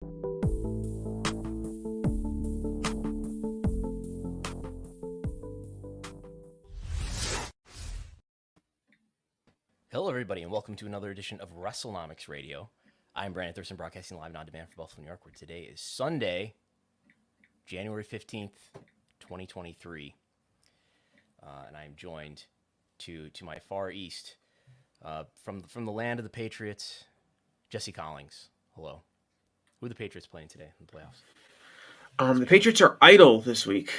Hello, everybody, and welcome to another edition of Wrestlenomics Radio. I'm Brandon Thurston, broadcasting live and on demand from Buffalo, New York, where today is Sunday, January 15th, 2023. And I'm joined to my far east, from the land of the Patriots, Jesse Collings. Hello. Who are the Patriots playing today in the playoffs? The Patriots are idle this week,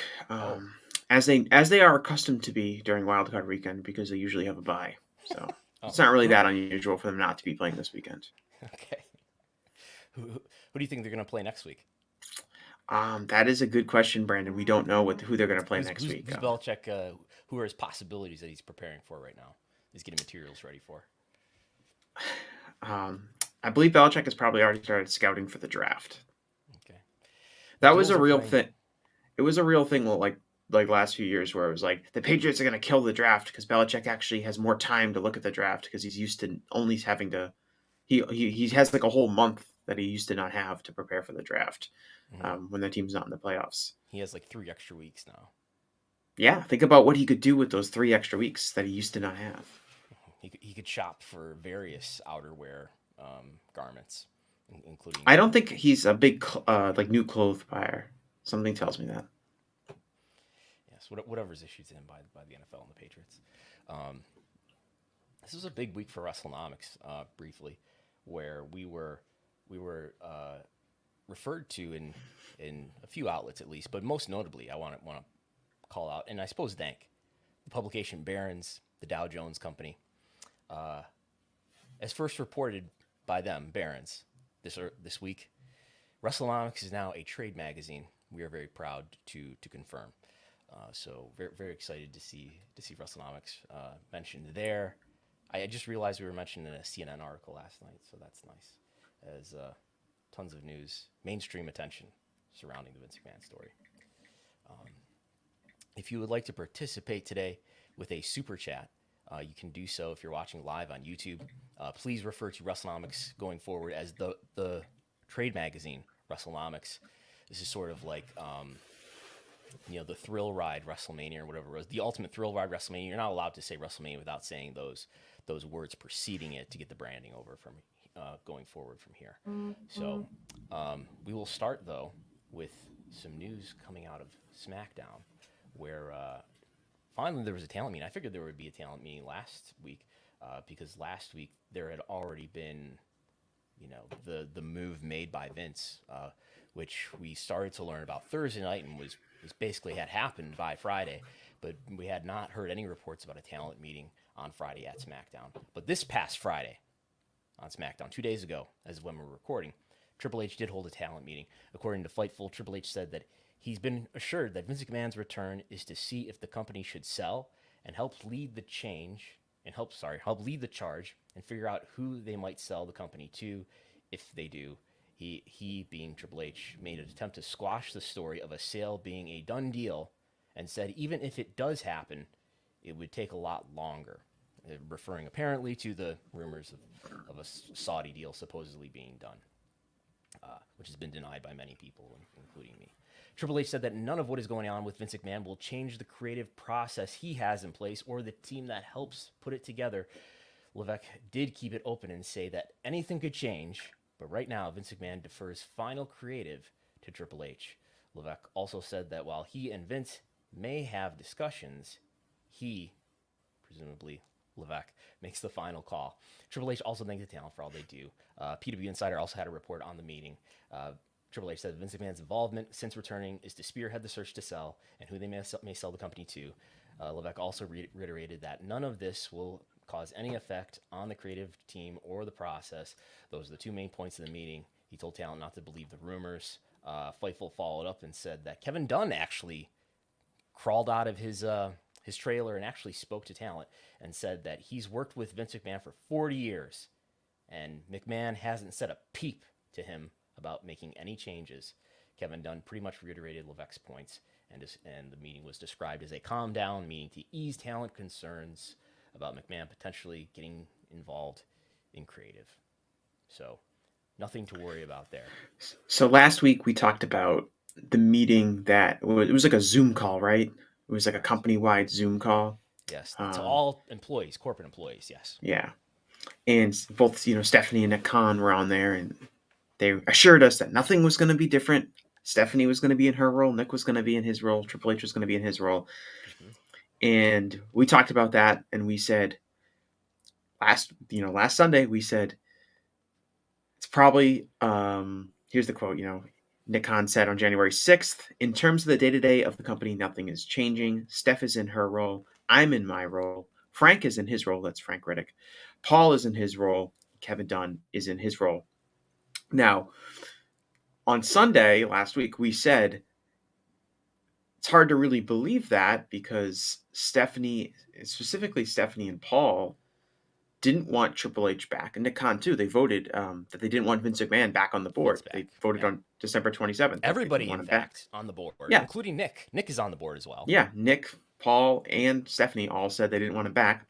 as they are accustomed to be during Wild Card Weekend, because they usually have a bye. So it's not really that unusual for them not to be playing this weekend. Okay. Who do you think they're going to play next week? That is a good question, Brandon. We don't know who they're going to play next week. Who's Belichick? Who are his possibilities that he's preparing for right now? He's getting materials ready for. I believe Belichick has probably already started scouting for the draft. Okay. That was a real thing. It was a real thing, like last few years, where it was like the Patriots are going to kill the draft because Belichick actually has more time to look at the draft because he's used to only having to. He has like a whole month that he used to not have to prepare for the draft when the team's not in the playoffs. He has like 3 extra weeks now. Yeah, think about what he could do with those 3 extra weeks that he used to not have. He could shop for various outerwear garments, including. I don't think he's a big new clothes buyer. Something tells me that. Yes, whatever's issued to him by the NFL and the Patriots. This was a big week for Wrestlenomics. Briefly, where we were referred to in a few outlets at least, but most notably, I want to call out, and I suppose thank the publication Barron's, the Dow Jones Company. As first reported by them, Barron's, this week, Wrestlenomics is now a trade magazine. We are very proud to confirm. So very, very excited to see Wrestlenomics mentioned there. I just realized we were mentioned in a CNN article last night, so that's nice. As tons of news, mainstream attention surrounding the Vince McMahon story. If you would like to participate today with a super chat, you can do so if you're watching live on YouTube. Please refer to Wrestlenomics going forward as the trade magazine, Wrestlenomics. This is sort of like, the thrill ride WrestleMania or whatever it was. The ultimate thrill ride WrestleMania. You're not allowed to say WrestleMania without saying those words preceding it to get the branding over from going forward from here. So we will start, though, with some news coming out of SmackDown, where finally there was a talent meeting. I figured there would be a talent meeting last week because last week there had already been, the move made by Vince, which we started to learn about Thursday night and was basically had happened by Friday, but we had not heard any reports about a talent meeting on Friday at SmackDown. But this past Friday on SmackDown, 2 days ago, as when we're recording, Triple H did hold a talent meeting. According to Fightful, Triple H said that he's been assured that Vince McMahon's return is to see if the company should sell and help lead the charge and figure out who they might sell the company to if they do. He being Triple H, made an attempt to squash the story of a sale being a done deal and said even if it does happen, it would take a lot longer, referring apparently to the rumors of a Saudi deal supposedly being done, which has been denied by many people, including me. Triple H said that none of what is going on with Vince McMahon will change the creative process he has in place or the team that helps put it together. Levesque did keep it open and say that anything could change, but right now Vince McMahon defers final creative to Triple H. Levesque also said that while he and Vince may have discussions, he, presumably Levesque, makes the final call. Triple H also thanked the talent for all they do. PW Insider also had a report on the meeting. Triple H said Vince McMahon's involvement since returning is to spearhead the search to sell and who they may sell the company to. Levesque also reiterated that none of this will cause any effect on the creative team or the process. Those are the 2 main points of the meeting. He told talent not to believe the rumors. Fightful followed up and said that Kevin Dunn actually crawled out of his trailer and actually spoke to talent and said that he's worked with Vince McMahon for 40 years and McMahon hasn't said a peep to him about making any changes. Kevin Dunn pretty much reiterated Levesque's points, and the meeting was described as a calm down meeting to ease talent concerns about McMahon potentially getting involved in creative. So Nothing to worry about there. So last week we talked about the meeting that it was like a Zoom call, right? It was like a company-wide Zoom call. Yes, to all employees, corporate employees. Yes. Yeah, and both Stephanie and Nick Khan were on there, and they assured us that nothing was going to be different. Stephanie was going to be in her role, Nick was going to be in his role, Triple H was going to be in his role, and we talked about that, and we said last Sunday we said it's probably here's the quote. Nick Khan said on January 6th, in terms of the day-to-day of the company, nothing is changing. Steph is in her role. I'm in my role. Frank is in his role. That's Frank Riddick. Paul is in his role. Kevin Dunn is in his role. Now, on Sunday last week, we said it's hard to really believe that because specifically Stephanie and Paul, didn't want Triple H back, and Nick Khan too. They voted that they didn't want Vince McMahon back on the board. They voted on December 27th. Everybody, in fact, on the board, including Nick. Nick is on the board as well. Yeah, Nick, Paul, and Stephanie all said they didn't want him back.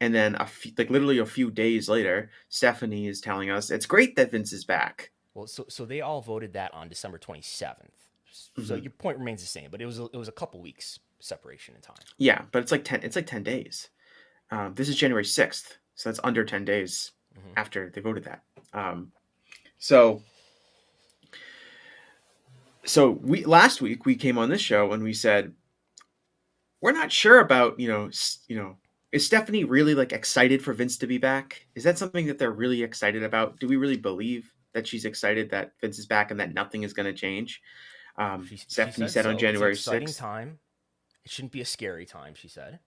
And then literally a few days later, Stephanie is telling us it's great that Vince is back. Well, so they all voted that on December 27th. So your point remains the same, but it was a couple weeks separation in time. Yeah, but it's like 10 days. This is January 6th. So that's under 10 days after they voted that. So last week we came on this show and we said, we're not sure about, is Stephanie really excited for Vince to be back? Is that something that they're really excited about? Do we really believe that she's excited that Vince is back and that nothing is going to change? Stephanie said on January 6th. It's an exciting time. It shouldn't be a scary time, she said.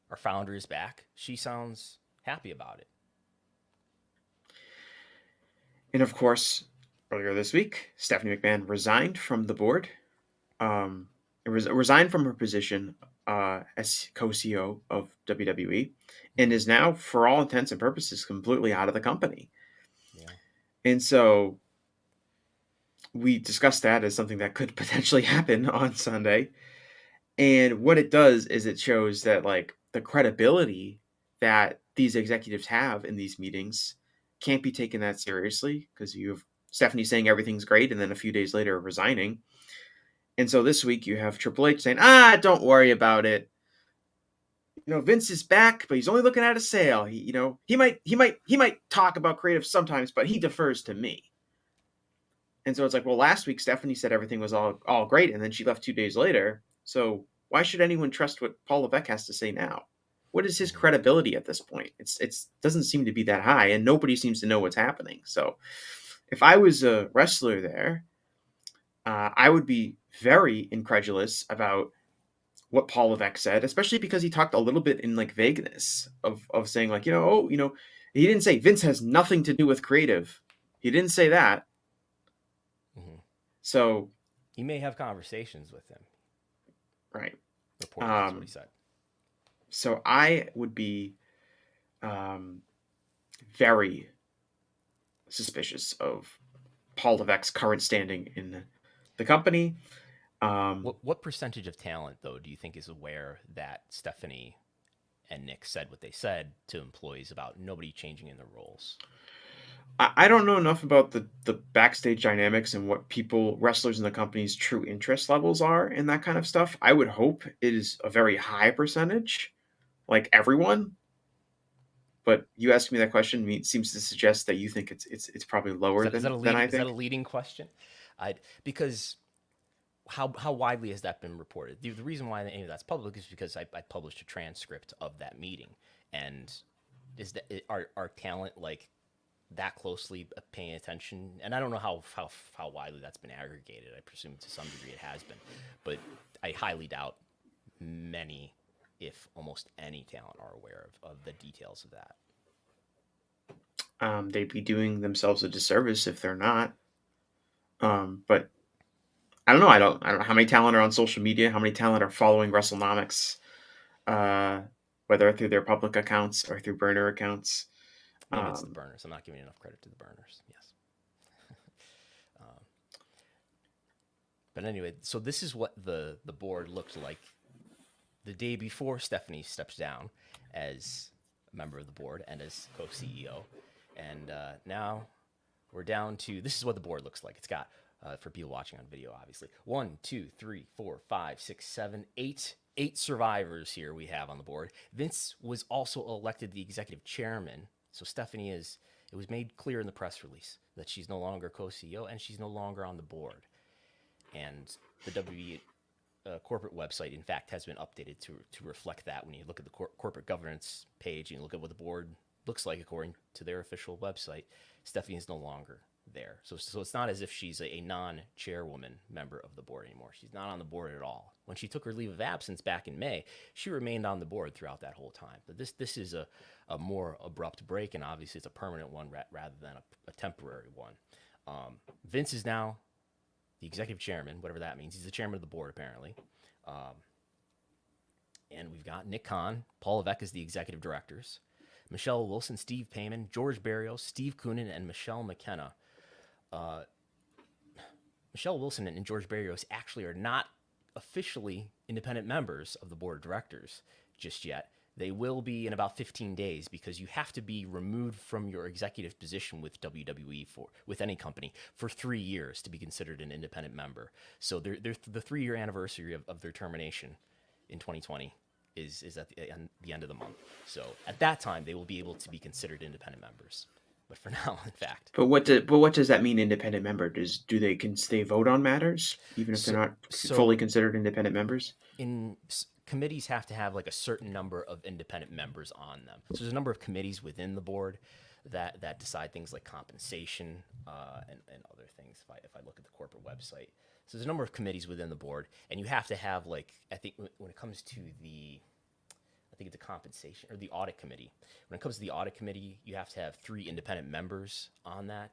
Our founder is back. She sounds happy about it. And of course, earlier this week, Stephanie McMahon resigned from the board, resigned from her position as co-CEO of WWE, and is now, for all intents and purposes, completely out of the company. Yeah. And so we discussed that as something that could potentially happen on Sunday. And what it does is it shows that the credibility that these executives have in these meetings can't be taken that seriously, because you have Stephanie saying everything's great and then a few days later resigning. And so this week you have Triple H saying, don't worry about it. Vince is back, but he's only looking at a sale. He might talk about creative sometimes, but he defers to me. And so it's well, last week Stephanie said everything was all great, and then she left 2 days later. So why should anyone trust what Paul Levesque has to say now? What is his credibility at this point? It doesn't seem to be that high, and nobody seems to know what's happening. So if I was a wrestler there, I would be very incredulous about what Paul Levesque said, especially because he talked a little bit in vagueness of saying he didn't say Vince has nothing to do with creative. He didn't say that. Mm-hmm. So he may have conversations with him. Right. That's what he said. So I would be very suspicious of Paul Levesque's current standing in the company. What percentage of talent, though, do you think is aware that Stephanie and Nick said what they said to employees about nobody changing in their roles? I don't know enough about the backstage dynamics and what wrestlers in the company's true interest levels are in that kind of stuff. I would hope it is a very high percentage, like everyone. But you asking me that question seems to suggest that you think it's probably lower than I think. Is that a leading question? Because how widely has that been reported? The reason why any of that's public is because I published a transcript of that meeting, and are talent that closely paying attention? And I don't know how widely that's been aggregated. I presume to some degree it has been, but I highly doubt many, if almost any talent are aware of the details of that. They'd be doing themselves a disservice if they're not. But I don't know. I don't know how many talent are on social media, how many talent are following Wrestlenomics, whether through their public accounts or through burner accounts. Maybe it's the burners. I'm not giving enough credit to the burners. Yes. But anyway, so this is what the board looked like the day before Stephanie steps down as a member of the board and as co-CEO. And now we're down to, this is what the board looks like. It's got, for people watching on video, obviously, 1, 2, 3, 4, 5, 6, 7, 8 survivors here we have on the board. Vince was also elected the executive chairman. So Stephanie it was made clear in the press release that she's no longer co-CEO and she's no longer on the board. And the WWE corporate website, in fact, has been updated to reflect that. When you look at the corporate governance page and you look at what the board looks like according to their official website, Stephanie is no longer there. So it's not as if she's a non-chairwoman member of the board anymore. She's not on the board at all. When she took her leave of absence back in May, she remained on the board throughout that whole time. But this is a more abrupt break, and obviously it's a permanent one rather than a temporary one. Vince is now the executive chairman, whatever that means. He's the chairman of the board, apparently. And we've got Nick Khan, Paul Levesque is the executive directors, Michelle Wilson, Steve Payman, George Barrios, Steve Koonin, and Michelle McKenna. Michelle Wilson and George Barrios actually are not officially independent members of the board of directors just yet. They will be in about 15 days because you have to be removed from your executive position with WWE with any company for 3 years to be considered an independent member. So the 3-year anniversary of their termination in 2020 is at the end of the month. So at that time, they will be able to be considered independent members. But for now, in fact. But what does that mean, independent member? Can they vote on matters even if they're not fully considered independent members? Committees have to have like a certain number of independent members on them. So there's a number of committees within the board that decide things like compensation and other things. If I look at the corporate website, so there's a number of committees within the board, and you have to have, like, I think when it comes to the compensation or the audit committee. When it comes to the audit committee, you have to have 3 independent members on that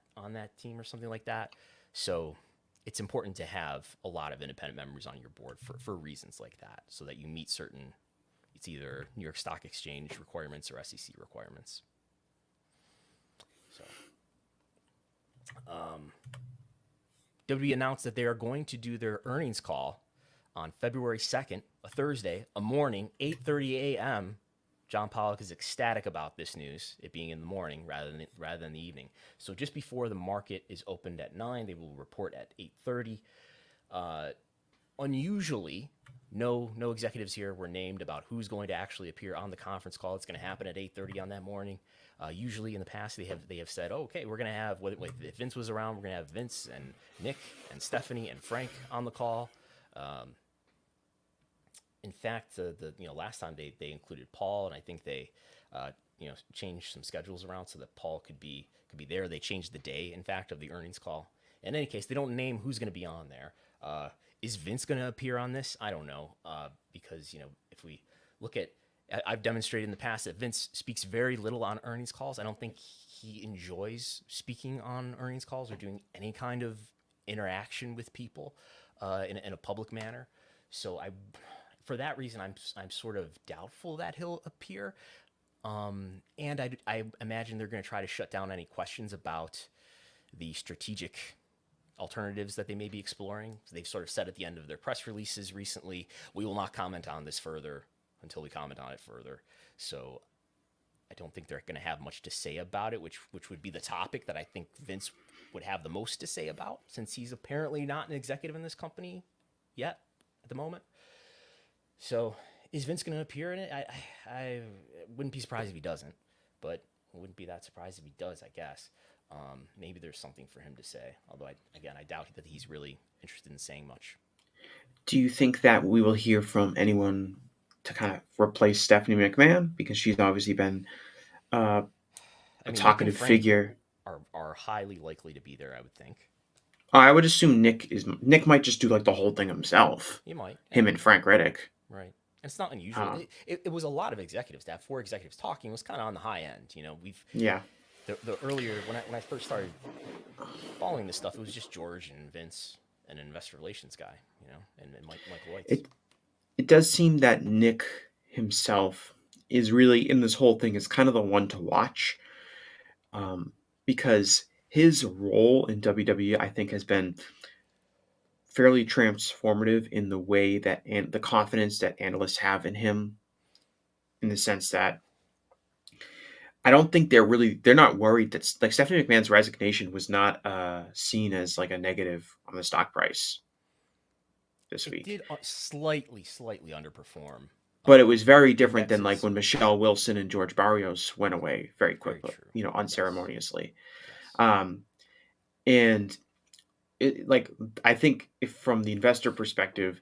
team or something like that. So it's important to have a lot of independent members on your board for reasons like that, so that you meet certain, it's either New York Stock Exchange requirements or SEC requirements. So, WWE announced that they are going to do their earnings call on February 2nd, a Thursday, a morning, 8:30 a.m. John Pollock is ecstatic about this news, it being in the morning rather than the evening. So just before the market is opened at 9, they will report at 8:30. Unusually, no executives here were named about who's going to actually appear on the conference call. It's going to happen at 8:30 on that morning. Usually in the past, they have said, oh, okay, we're going to have, if Vince was around, we're going to have Vince and Nick and Stephanie and Frank on the call. In fact, the last time they included Paul, and I think they changed some schedules around so that Paul could be there. They changed the day, in fact, of the earnings call. In any case, they don't name who's going to be on there. Is Vince going to appear on this? I don't know, because if we look at, I've demonstrated in the past that Vince speaks very little on earnings calls. I don't think he enjoys speaking on earnings calls or doing any kind of interaction with people in a public manner. So for that reason, I'm sort of doubtful that he'll appear. And I imagine they're going to try to shut down any questions about the strategic alternatives that they may be exploring. So they've sort of said at the end of their press releases recently, we will not comment on this further until we comment on it further. So I don't think they're going to have much to say about it, which would be the topic that I think Vince would have the most to say about, since he's apparently not an executive in this company yet at the moment. So is Vince going to appear in it? I wouldn't be surprised if he doesn't, but I wouldn't be that surprised if he does, I guess. Maybe there's something for him to say, although I doubt that he's really interested in saying much. Do you think that we will hear from anyone to kind of replace Stephanie McMahon? Because she's obviously been a talkative figure. Are highly likely to be there, I would think. I would assume Nick might just do like the whole thing himself. He might. Him and Frank Riddick. Right. It's not unusual. It was a lot of executives. To have 4 executives talking was kind of on the high end. The earlier, when I first started following this stuff, it was just George and Vince and an investor relations guy, and Michael White. It does seem that Nick himself is really in this whole thing is kind of the one to watch, because his role in WWE, I think, has been fairly transformative in the way that and the confidence that analysts have in him, in the sense that I don't think they're not worried that like Stephanie McMahon's resignation was not seen as like a negative on the stock price this It week. did slightly underperform. But it was very different than like indexes. when Michelle Wilson and George Barrios went away very Very quickly, true. you know, unceremoniously. Yes. And it, like, I think if from the investor perspective,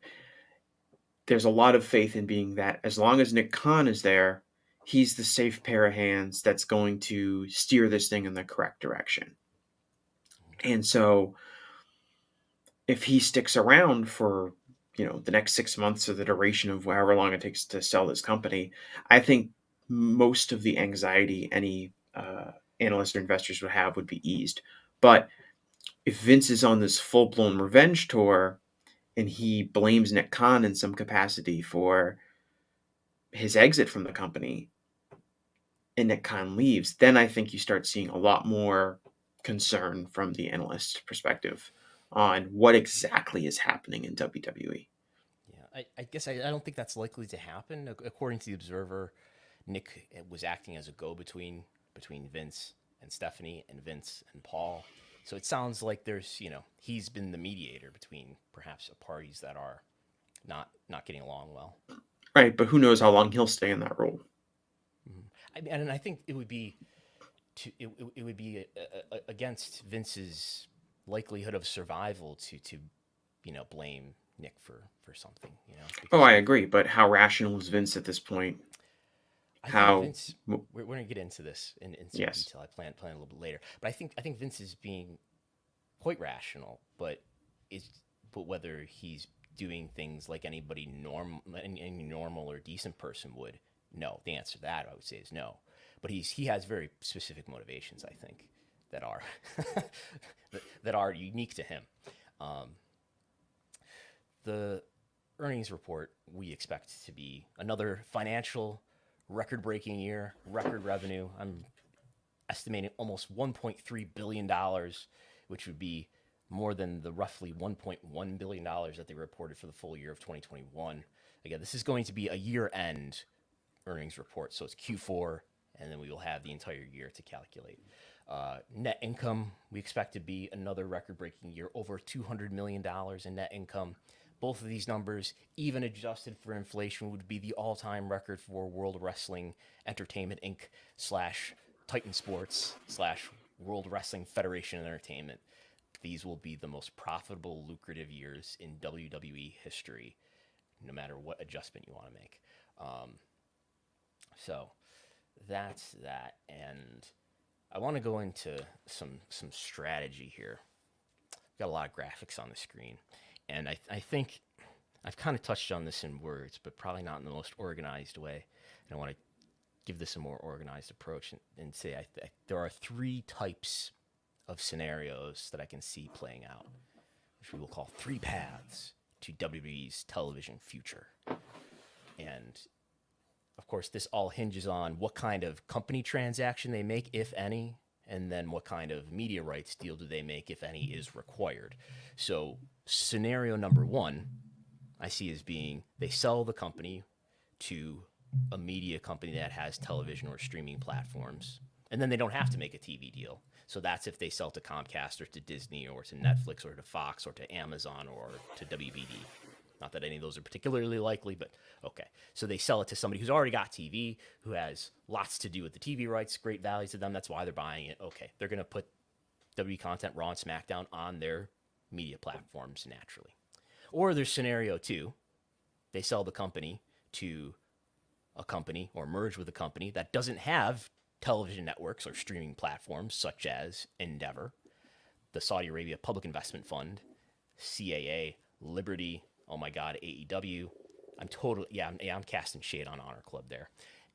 there's a lot of faith in being that as long as Nick Khan is there, he's the safe pair of hands that's going to steer this thing in the correct direction. And so if he sticks around for, you know, the next 6 months or the duration of however long it takes to sell this company, I think most of the anxiety any analysts or investors would have would be eased. But if Vince is on this full-blown revenge tour and he blames Nick Khan in some capacity for his exit from the company and Nick Khan leaves, then I think you start seeing a lot more concern from the analyst perspective on what exactly is happening in WWE. Yeah, I guess I don't think that's likely to happen. According to the Observer, Nick was acting as a go-between between Vince and Stephanie and Vince and Paul. So it sounds like there's, he's been the mediator between perhaps parties that are not getting along well. Right, but who knows how long he'll stay in that role. Mm-hmm. And I think it would be it would be against Vince's likelihood of survival to blame Nick for something. Oh, I agree, but how rational is Vince at this point? I think Vince, we're going to get into this in some detail. I plan a little bit later, but I think Vince is being quite rational, but whether he's doing things like any normal or decent person would, no. The answer to that I would say is no. But he has very specific motivations, I think, that are that are unique to him. The earnings report we expect to be another financial record-breaking year, record revenue. I'm estimating almost $1.3 billion, which would be more than the roughly $1.1 billion that they reported for the full year of 2021. Again, this is going to be a year-end earnings report, so it's Q4, and then we will have the entire year to calculate. Net income, we expect to be another record-breaking year, over $200 million in net income. Both of these numbers, even adjusted for inflation, would be the all-time record for World Wrestling Entertainment Inc. / Titan Sports / World Wrestling Federation Entertainment. These will be the most profitable, lucrative years in WWE history, no matter what adjustment you want to make. So that's that. And I want to go into some strategy here. We've got a lot of graphics on the screen. And I think I've kind of touched on this in words, but probably not in the most organized way. And I want to give this a more organized approach and say there are 3 types of scenarios that I can see playing out, which we will call 3 paths to WWE's television future. And, of course, this all hinges on what kind of company transaction they make, if any, and then what kind of media rights deal do they make, if any, is required. So scenario number 1 I see as being they sell the company to a media company that has television or streaming platforms, and then they don't have to make a TV deal. So that's if they sell to Comcast or to Disney or to Netflix or to Fox or to Amazon or to WBD. Not that any of those are particularly likely, but okay. So they sell it to somebody who's already got TV, who has lots to do with the TV rights, great value to them. That's why they're buying it. Okay, they're going to put WWE content, Raw and SmackDown, on their media platforms naturally. Or there's scenario 2. They sell the company to a company or merge with a company that doesn't have television networks or streaming platforms such as Endeavor, the Saudi Arabia Public Investment Fund, CAA, Liberty, oh my God, AEW. I'm casting shade on Honor Club there,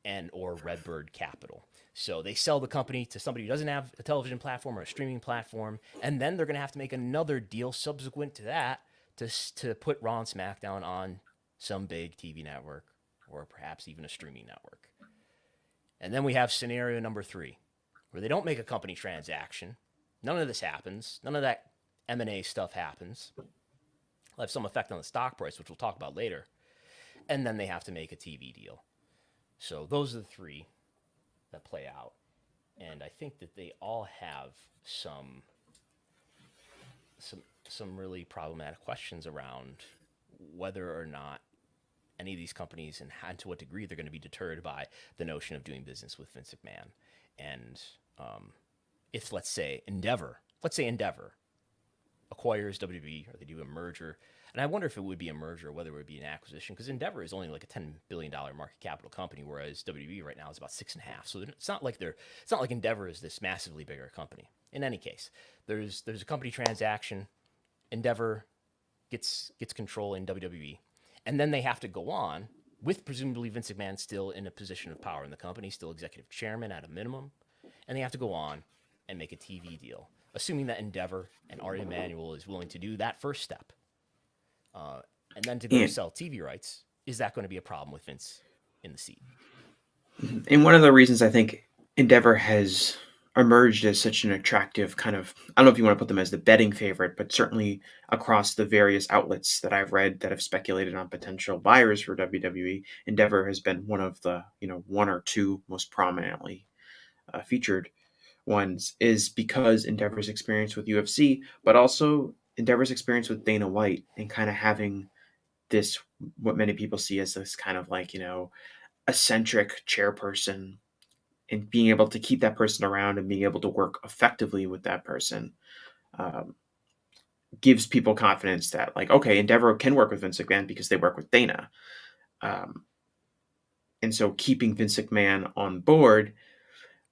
and or Redbird Capital. So they sell the company to somebody who doesn't have a television platform or a streaming platform, and then they're going to have to make another deal subsequent to that to put Raw and SmackDown on some big TV network or perhaps even a streaming network. And then we have scenario number 3, where they don't make a company transaction. None of this happens. None of that M&A stuff happens. It'll have some effect on the stock price, which we'll talk about later. And then they have to make a TV deal. So those are the 3 that play out. And I think that they all have some some some really problematic questions around whether or not any of these companies and to what degree they're going to be deterred by the notion of doing business with Vince McMahon. And if let's say Endeavor acquires WWE or they do a merger, and I wonder if it would be a merger or whether it would be an acquisition, because Endeavor is only like a $10 billion market capital company, whereas WWE right now is about 6.5. So it's not like Endeavor is this massively bigger company. In any case, there's a company transaction. Endeavor gets control in WWE, and then they have to go on with presumably Vince McMahon still in a position of power in the company, still executive chairman at a minimum, and they have to go on and make a TV deal, assuming that Endeavor and Ari Emanuel is willing to do that first step, and then to go sell TV rights. Is that going to be a problem with Vince in the seat? And one of the reasons I think Endeavor has emerged as such an attractive kind of, I don't know if you want to put them as the betting favorite, but certainly across the various outlets that I've read that have speculated on potential buyers for WWE, Endeavor has been one of the, one or two most prominently featured ones, is because Endeavor's experience with UFC, but also Endeavor's experience with Dana White and kind of having this, what many people see as this kind of like, eccentric chairperson, and being able to keep that person around and being able to work effectively with that person gives people confidence that, like, okay, Endeavor can work with Vince McMahon because they work with Dana. And so keeping Vince McMahon on board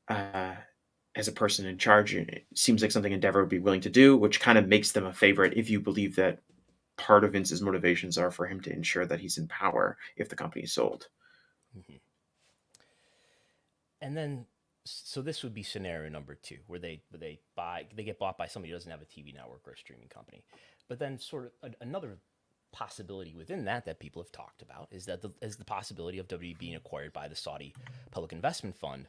as a person in charge, it seems like something Endeavor would be willing to do, which kind of makes them a favorite if you believe that part of Vince's motivations are for him to ensure that he's in power if the company is sold. Mm-hmm. And then, so this would be scenario number 2, where they get bought by somebody who doesn't have a TV network or a streaming company. But then, sort of another possibility within that people have talked about is the possibility of WWE being acquired by the Saudi Public Investment Fund.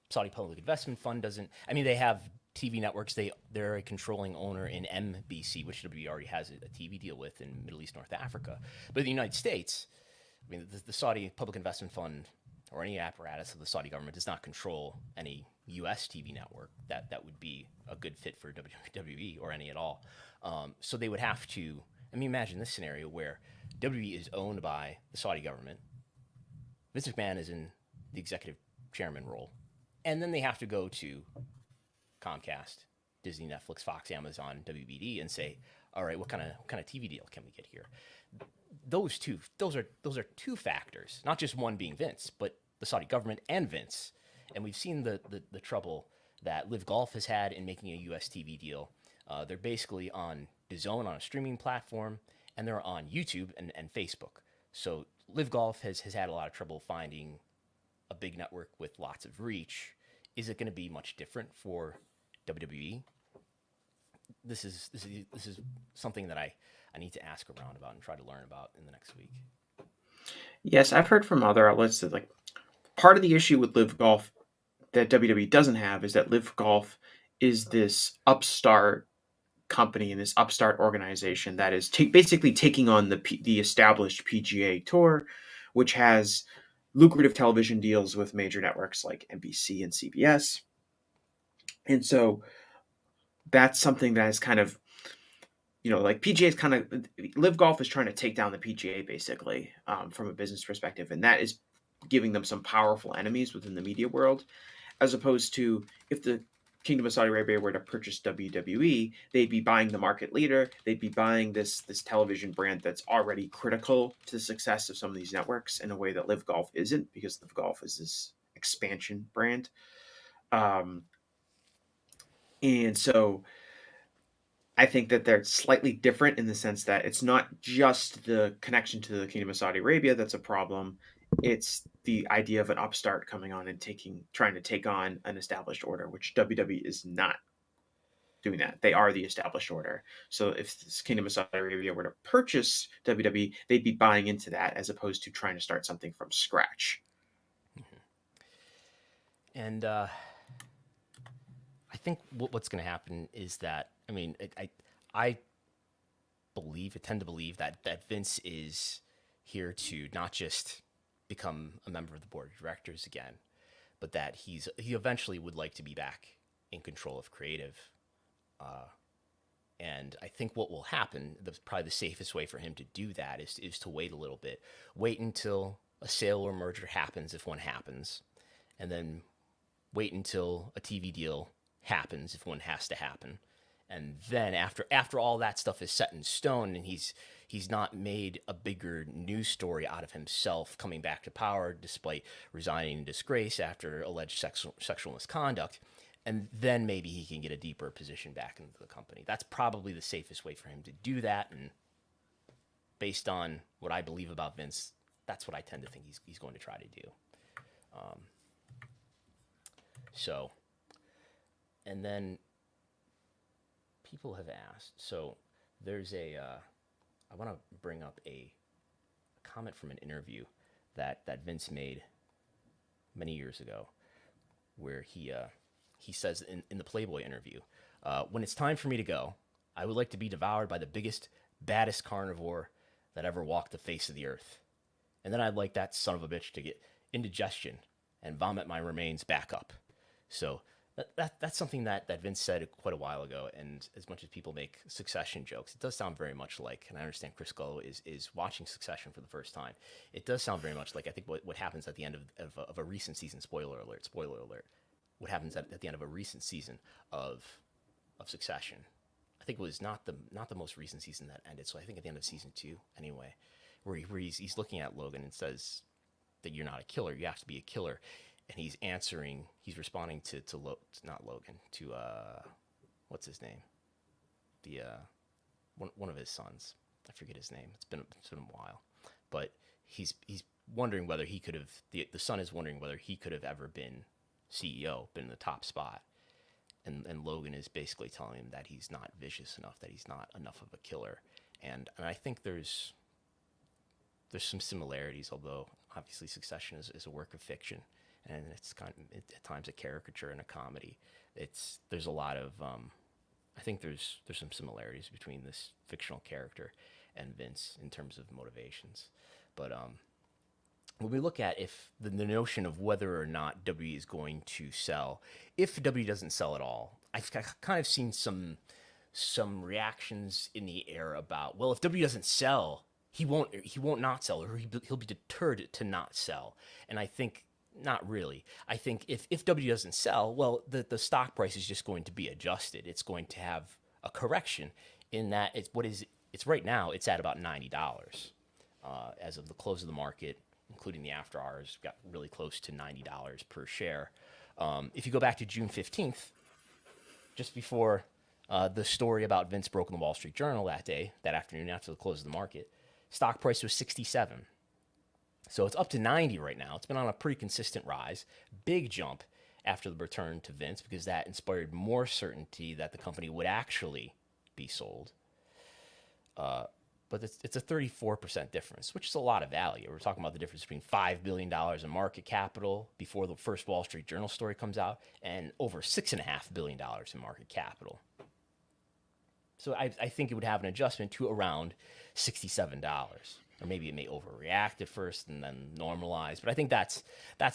Saudi Public Investment Fund doesn't. I mean, they have TV networks. They're a controlling owner in MBC, which WWE already has a TV deal with in Middle East, North Africa. But in the United States, I mean, the Saudi Public Investment Fund or any apparatus of the Saudi government does not control any U.S. TV network that would be a good fit for WWE or any at all. So they would have to. I mean, imagine this scenario where WWE is owned by the Saudi government. Vince McMahon is in the executive chairman role, and then they have to go to Comcast, Disney, Netflix, Fox, Amazon, WBD, and say, all right, what kind of TV deal can we get here? Those are two factors, not just one being Vince, but the Saudi government and Vince. And we've seen the trouble that Live Golf has had in making a US TV deal. They're basically on DAZN, on a streaming platform, and they're on YouTube and Facebook. So Live Golf has had a lot of trouble finding a big network with lots of reach. Is it going to be much different for WWE? This is something that I need to ask around about and try to learn about in the next week. Yes, I've heard from other outlets that, like, part of the issue with Live Golf that WWE doesn't have is that Live Golf is this upstart company and this upstart organization that is basically taking on the established PGA Tour, which has lucrative television deals with major networks like NBC and CBS. And so that's something that is kind of, like PGA is kind of, Live Golf is trying to take down the PGA basically from a business perspective. And that is giving them some powerful enemies within the media world, as opposed to if the Kingdom of Saudi Arabia were to purchase WWE, they'd be buying the market leader. They'd be buying this television brand that's already critical to the success of some of these networks in a way that Live Golf isn't, because Live Golf is this expansion brand. And so I think that they're slightly different in the sense that it's not just the connection to the Kingdom of Saudi Arabia that's a problem. It's the idea of an upstart coming on and trying to take on an established order, which WWE is not doing that. They are the established order. So if this Kingdom of Saudi Arabia were to purchase WWE, they'd be buying into that as opposed to trying to start something from scratch. Mm-hmm. And I think what's going to happen is that, I mean, I tend to believe that Vince is here to not just become a member of the board of directors again, but that he eventually would like to be back in control of creative. And I think what will happen, probably the safest way for him to do that is to wait a little bit. Wait until a sale or merger happens, if one happens, and then wait until a TV deal happens, if one has to happen. And then after all that stuff is set in stone and he's not made a bigger news story out of himself coming back to power despite resigning in disgrace after alleged sexual misconduct, and then maybe he can get a deeper position back into the company. That's probably the safest way for him to do that. And based on what I believe about Vince, that's what I tend to think he's going to try to do. And then people have asked, so there's I want to bring up a comment from an interview that Vince made many years ago, where he says in the Playboy interview, when it's time for me to go, I would like to be devoured by the biggest, baddest carnivore that ever walked the face of the earth. And then I'd like that son of a bitch to get indigestion and vomit my remains back up. So that's something that Vince said quite a while ago. And as much as people make Succession jokes, it does sound very much like, and I understand Chris Gullo is watching Succession for the first time. It does sound very much like, I think what happens at the end of a recent season, spoiler alert, what happens at the end of a recent season of Succession. I think it was not the most recent season that ended. So I think at the end of season 2 anyway, where he's looking at Logan and says that you're not a killer, you have to be a killer. And he's responding to not Logan, to what's his name? The one of his sons. I forget his name. It's been a while. But he's wondering whether he could have, the son is wondering whether he could have ever been CEO, been in the top spot. And Logan is basically telling him that he's not vicious enough, that he's not enough of a killer. And I think there's some similarities, although obviously Succession is a work of fiction. And it's kind of at times a caricature and a comedy. There's a lot of I think there's some similarities between this fictional character and Vince in terms of motivations. But when we look at if the notion of whether or not WWE is going to sell, if WWE doesn't sell at all, I've kind of seen some reactions in the air about, well, if WWE doesn't sell, he won't not sell, or he'll be deterred to not sell. And I think not really. I think if WWE doesn't sell, well, the stock price is just going to be adjusted. It's going to have a correction in that it's right now, it's at about $90 as of the close of the market, including the after hours, got really close to $90 per share. If you go back to June 15th, just before the story about Vince broke in the Wall Street Journal that afternoon after the close of the market, stock price was 67. So it's up to 90 right now. It's been on a pretty consistent rise. Big jump after the return to Vince, because that inspired more certainty that the company would actually be sold. But it's a 34% difference, which is a lot of value. We're talking about the difference between $5 billion in market capital before the first Wall Street Journal story comes out and over $6.5 billion in market capital. So I think it would have an adjustment to around $67. Or maybe it may overreact at first and then normalize. But I think that's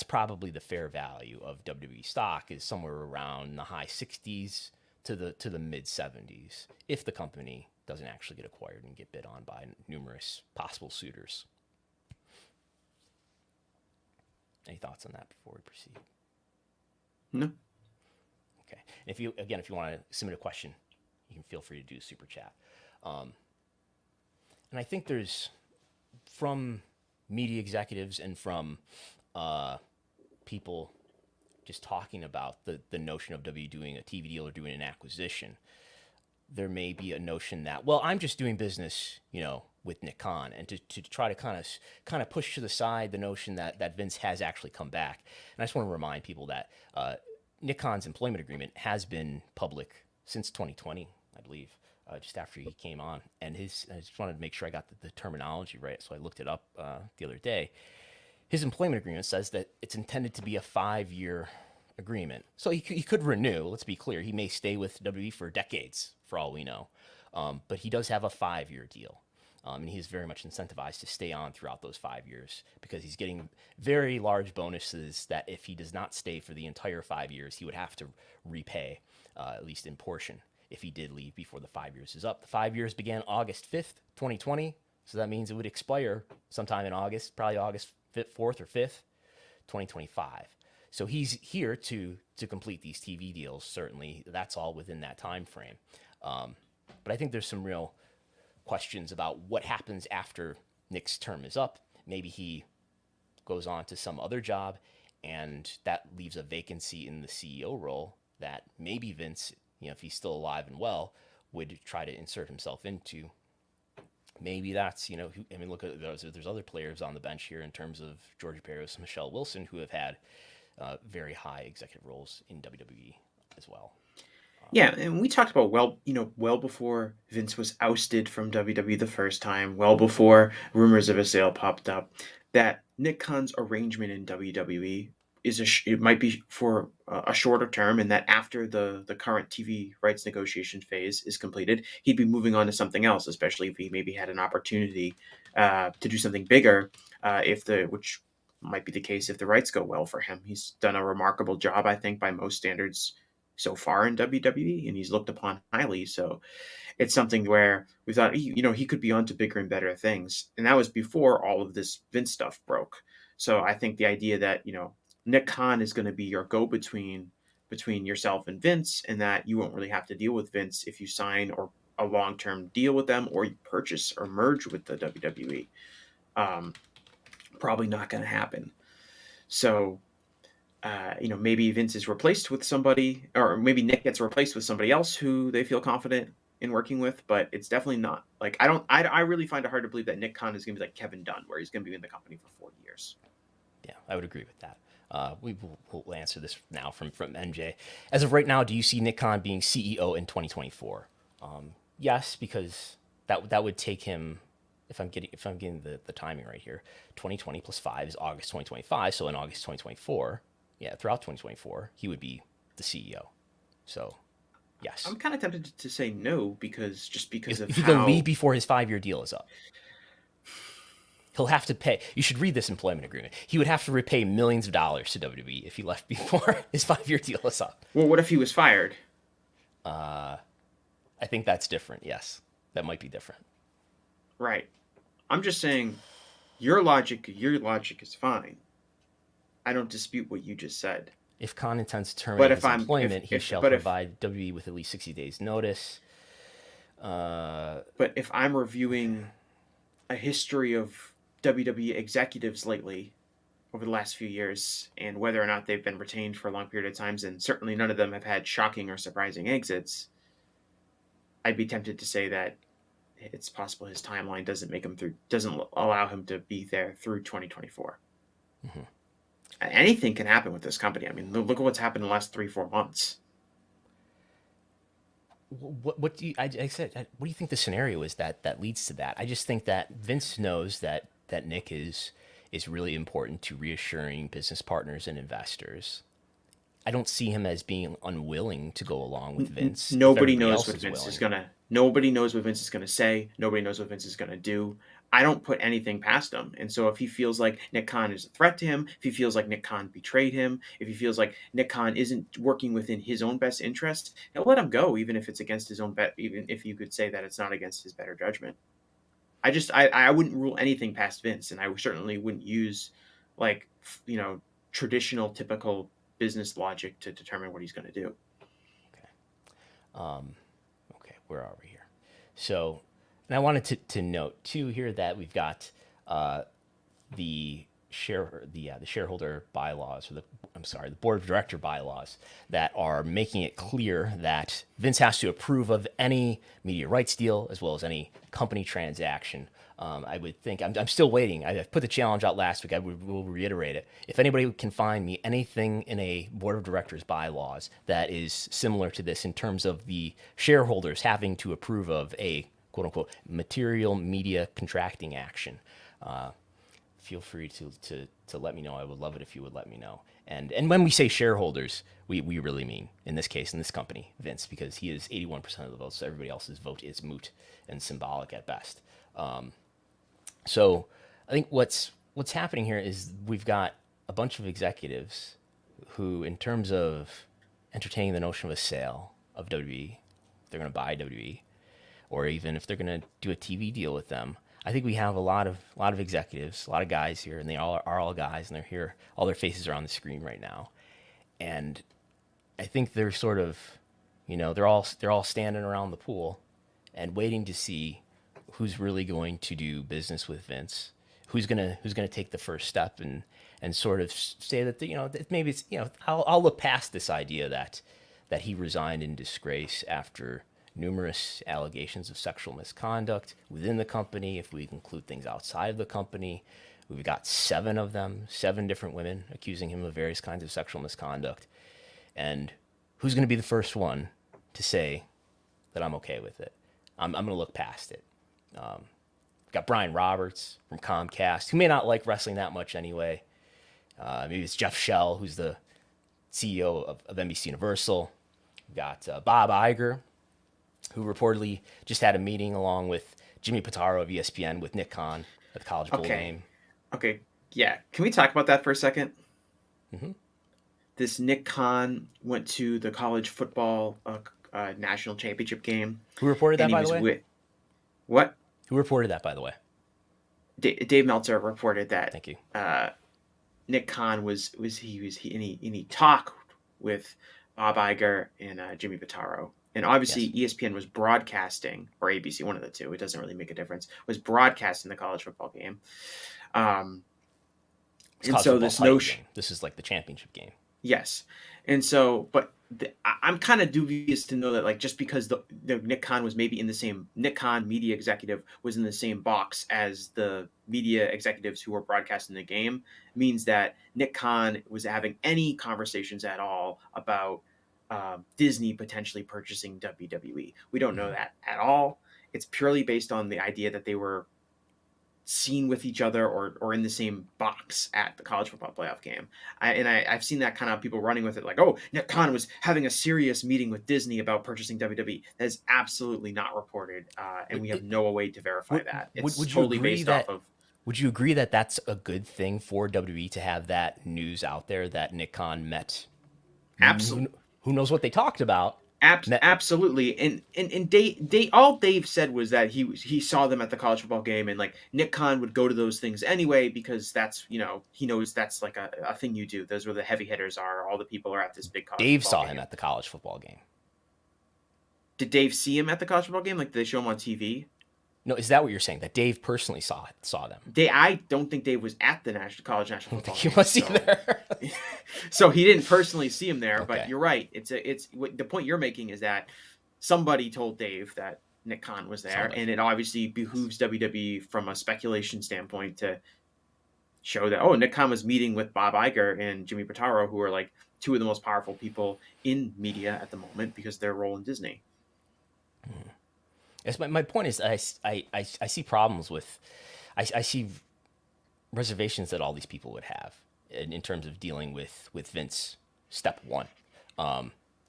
probably the fair value of WWE stock, is somewhere around the high 60s to the mid 70s, if the company doesn't actually get acquired and get bid on by numerous possible suitors. Any thoughts on that before we proceed? No. Okay. And if you want to submit a question, you can feel free to do a super chat. And I think there's, from media executives and from people just talking about the notion of W doing a TV deal or doing an acquisition, there may be a notion that, well, I'm just doing business, with Nick Khan, and to try to kind of push to the side the notion that Vince has actually come back. And I just want to remind people that Nick Khan's employment agreement has been public since 2020, I believe. Just after he came on, and I just wanted to make sure I got the terminology right, so I looked it up the other day. His employment agreement says that it's intended to be a 5-year agreement, so he could renew. Let's be clear, he may stay with WWE for decades, for all we know, but he does have a 5-year deal. And he is very much incentivized to stay on throughout those 5 years because he's getting very large bonuses that if he does not stay for the entire 5 years, he would have to repay, at least in portion, if he did leave before the 5 years is up. The 5 years began August 5th, 2020. So that means it would expire sometime in August, probably August 4th or 5th, 2025. So he's here to complete these TV deals. Certainly, that's all within that time frame. But I think there's some real questions about what happens after Nick's term is up. Maybe he goes on to some other job, and that leaves a vacancy in the CEO role that maybe Vince, if he's still alive and well, would try to insert himself into. Maybe that's, look at there's other players on the bench here in terms of George Barrios, Michelle Wilson, who have had very high executive roles in WWE as well. Yeah, and we talked about well before Vince was ousted from WWE the first time, well before rumors of a sale popped up, that Nick Khan's arrangement in WWE it might be for a shorter term, and that after the current TV rights negotiation phase is completed, he'd be moving on to something else, especially if he maybe had an opportunity to do something bigger, which might be the case if the rights go well for him. He's done a remarkable job, I think, by most standards so far in WWE, and he's looked upon highly. So it's something where we thought, he could be on to bigger and better things. And that was before all of this Vince stuff broke. So I think the idea that, Nick Khan is going to be your go-between between yourself and Vince, and that you won't really have to deal with Vince if you sign or a long-term deal with them or you purchase or merge with the WWE. Probably not going to happen. So, maybe Vince is replaced with somebody, or maybe Nick gets replaced with somebody else who they feel confident in working with, but it's definitely not like, I really find it hard to believe that Nick Khan is going to be like Kevin Dunn, where he's going to be in the company for 4 years. Yeah, I would agree with that. We'll answer this now from MJ. As of right now, do you see Nick Khan being CEO in 2024? Yes, because that would take him, if I'm getting the timing right here, 2020 plus 5 is August 2025. So in August 2024, throughout 2024, he would be the CEO. So, yes. I'm kind of tempted to say no because if he can leave before his 5-year deal is up, he'll have to pay. You should read this employment agreement. He would have to repay millions of dollars to WWE if he left before his 5-year deal is up. Well, what if he was fired? I think that's different. Yes, that might be different. Right. I'm just saying, your logic is fine. I don't dispute what you just said. If Khan intends to terminate his employment, he shall provide WWE with at least 60 days notice. But if I'm reviewing a history of WWE executives lately over the last few years and whether or not they've been retained for a long period of times, and certainly none of them have had shocking or surprising exits, I'd be tempted to say that it's possible his timeline doesn't allow him to be there through 2024. Mm-hmm. Anything can happen with this company. I mean, look at what's happened in the last 3-4 months. What do you think the scenario is that leads to that? I just think that Vince knows that Nick is really important to reassuring business partners and investors. I don't see him as being unwilling to go along with Vince. Nobody knows what Vince is gonna say. Nobody knows what Vince is gonna do. I don't put anything past him. And so if he feels like Nick Khan is a threat to him, if he feels like Nick Khan betrayed him, if he feels like Nick Khan isn't working within his own best interest, he'll let him go, even if it's against his own even if you could say that it's not against his better judgment. I wouldn't rule anything past Vince, and I certainly wouldn't use traditional, typical business logic to determine what he's going to do. Okay, where are we here? So, and I wanted to note too here that we've got the shareholder bylaws, or the board of director bylaws that are making it clear that Vince has to approve of any media rights deal as well as any company transaction. I would think I'm still waiting. I put the challenge out last week. I will reiterate it. If anybody can find me anything in a board of directors bylaws that is similar to this in terms of the shareholders having to approve of a quote unquote material media contracting action, feel free to let me know. I would love it if you would let me know. And when we say shareholders, we really mean, in this case, in this company, Vince, because he is 81% of the votes, so everybody else's vote is moot and symbolic at best. So I think what's happening here is we've got a bunch of executives who, in terms of entertaining the notion of a sale of WWE, if they're going to buy WWE, or even if they're going to do a TV deal with them, I think we have a lot of executives, a lot of guys here, and they all are all guys, and they're here. All their faces are on the screen right now, and I think they're sort of, they're all standing around the pool and waiting to see who's really going to do business with Vince, who's gonna take the first step and sort of say that that maybe it's I'll look past this idea that he resigned in disgrace after numerous allegations of sexual misconduct within the company. If we include things outside of the company, we've got 7 of them, 7 different women accusing him of various kinds of sexual misconduct. And who's going to be the first one to say that I'm okay with it? I'm going to look past it. Got Brian Roberts from Comcast, who may not like wrestling that much anyway. Maybe it's Jeff Shell, who's the CEO of NBC Universal. We've got Bob Iger, who reportedly just had a meeting along with Jimmy Pitaro of ESPN with Nick Khan at the College Bowl game. Okay, yeah. Can we talk about that for a second? Mm-hmm. This Nick Khan went to the college football national championship game. Who reported that, by the way? What? Who reported that, by the way? Dave Meltzer reported that. Thank you. Nick Khan was he talked with Bob Iger and Jimmy Pitaro, and obviously yes. ESPN was broadcasting, or ABC, one of the two. It doesn't really make a difference. Was broadcasting the college football game. And so this notion, this is like the championship game. Yes, and so, but I'm kind of dubious to know that, like, just because the Nick Khan was maybe in the same, Nick Khan media executive was in the same box as the media executives who were broadcasting the game, means that Nick Khan was having any conversations at all about Disney potentially purchasing WWE. We don't know that at all. It's purely based on the idea that they were seen with each other or in the same box at the college football playoff game. I've seen that kind of people running with it, like, oh, Nick Khan was having a serious meeting with Disney about purchasing WWE. That is absolutely not reported, and we have no way to verify that. It's totally based off of... Would you agree that that's a good thing for WWE to have that news out there that Nick Khan met? Absolutely. Who knows what they talked about? Absolutely, and all Dave said was that he saw them at the college football game, and like Nick Khan would go to those things anyway because that's he knows that's like a thing you do. Those where the heavy hitters are. All the people are at this big college. Dave saw him at the college football game. Did Dave see him at the college football game? Like, did they show him on TV? No, is that what you're saying? That Dave personally saw them? I don't think Dave was at the college national football game. He was either. So he didn't personally see him there, okay. But you're right. It's the point you're making is that somebody told Dave that Nick Khan was there, and it obviously behooves WWE from a speculation standpoint to show that, oh, Nick Khan was meeting with Bob Iger and Jimmy Pitaro, who are like 2 of the most powerful people in media at the moment because of their role in Disney. Yes, my point is I see problems with, I see reservations that all these people would have in terms of dealing with Vince. Step 1,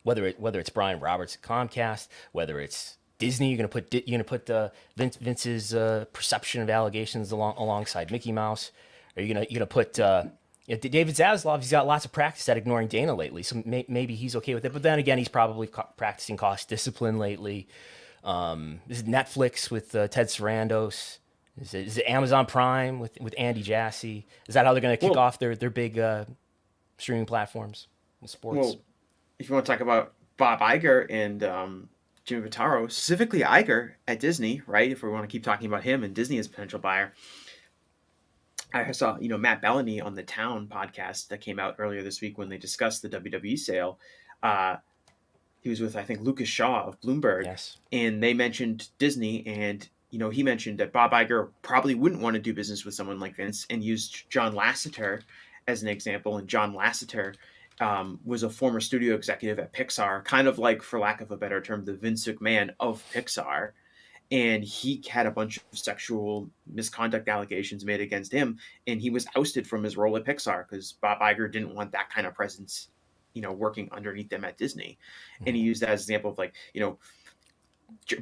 whether it's Brian Roberts at Comcast, whether it's Disney, you're gonna put Vince's perception of allegations alongside Mickey Mouse, or you're gonna put David Zaslav. He's got lots of practice at ignoring Dana lately, so maybe he's okay with it. But then again, he's probably practicing cost discipline lately. Is it Netflix with Ted Sarandos? Is it Amazon Prime with Andy Jassy? Is that how they're going to kick off their big streaming platforms in sports? Well, if you want to talk about Bob Iger and Jimmy Pitaro, specifically Iger at Disney, right? If we want to keep talking about him and Disney as a potential buyer, I saw Matt Bellany on the Town podcast that came out earlier this week when they discussed the WWE sale. He was with, I think, Lucas Shaw of Bloomberg. Yes. And they mentioned Disney, and, he mentioned that Bob Iger probably wouldn't want to do business with someone like Vince, and used John Lasseter as an example. And John Lasseter was a former studio executive at Pixar, kind of like, for lack of a better term, the Vince McMahon of Pixar. And he had a bunch of sexual misconduct allegations made against him, and he was ousted from his role at Pixar because Bob Iger didn't want that kind of presence working underneath them at Disney. And he used that as an example of, like,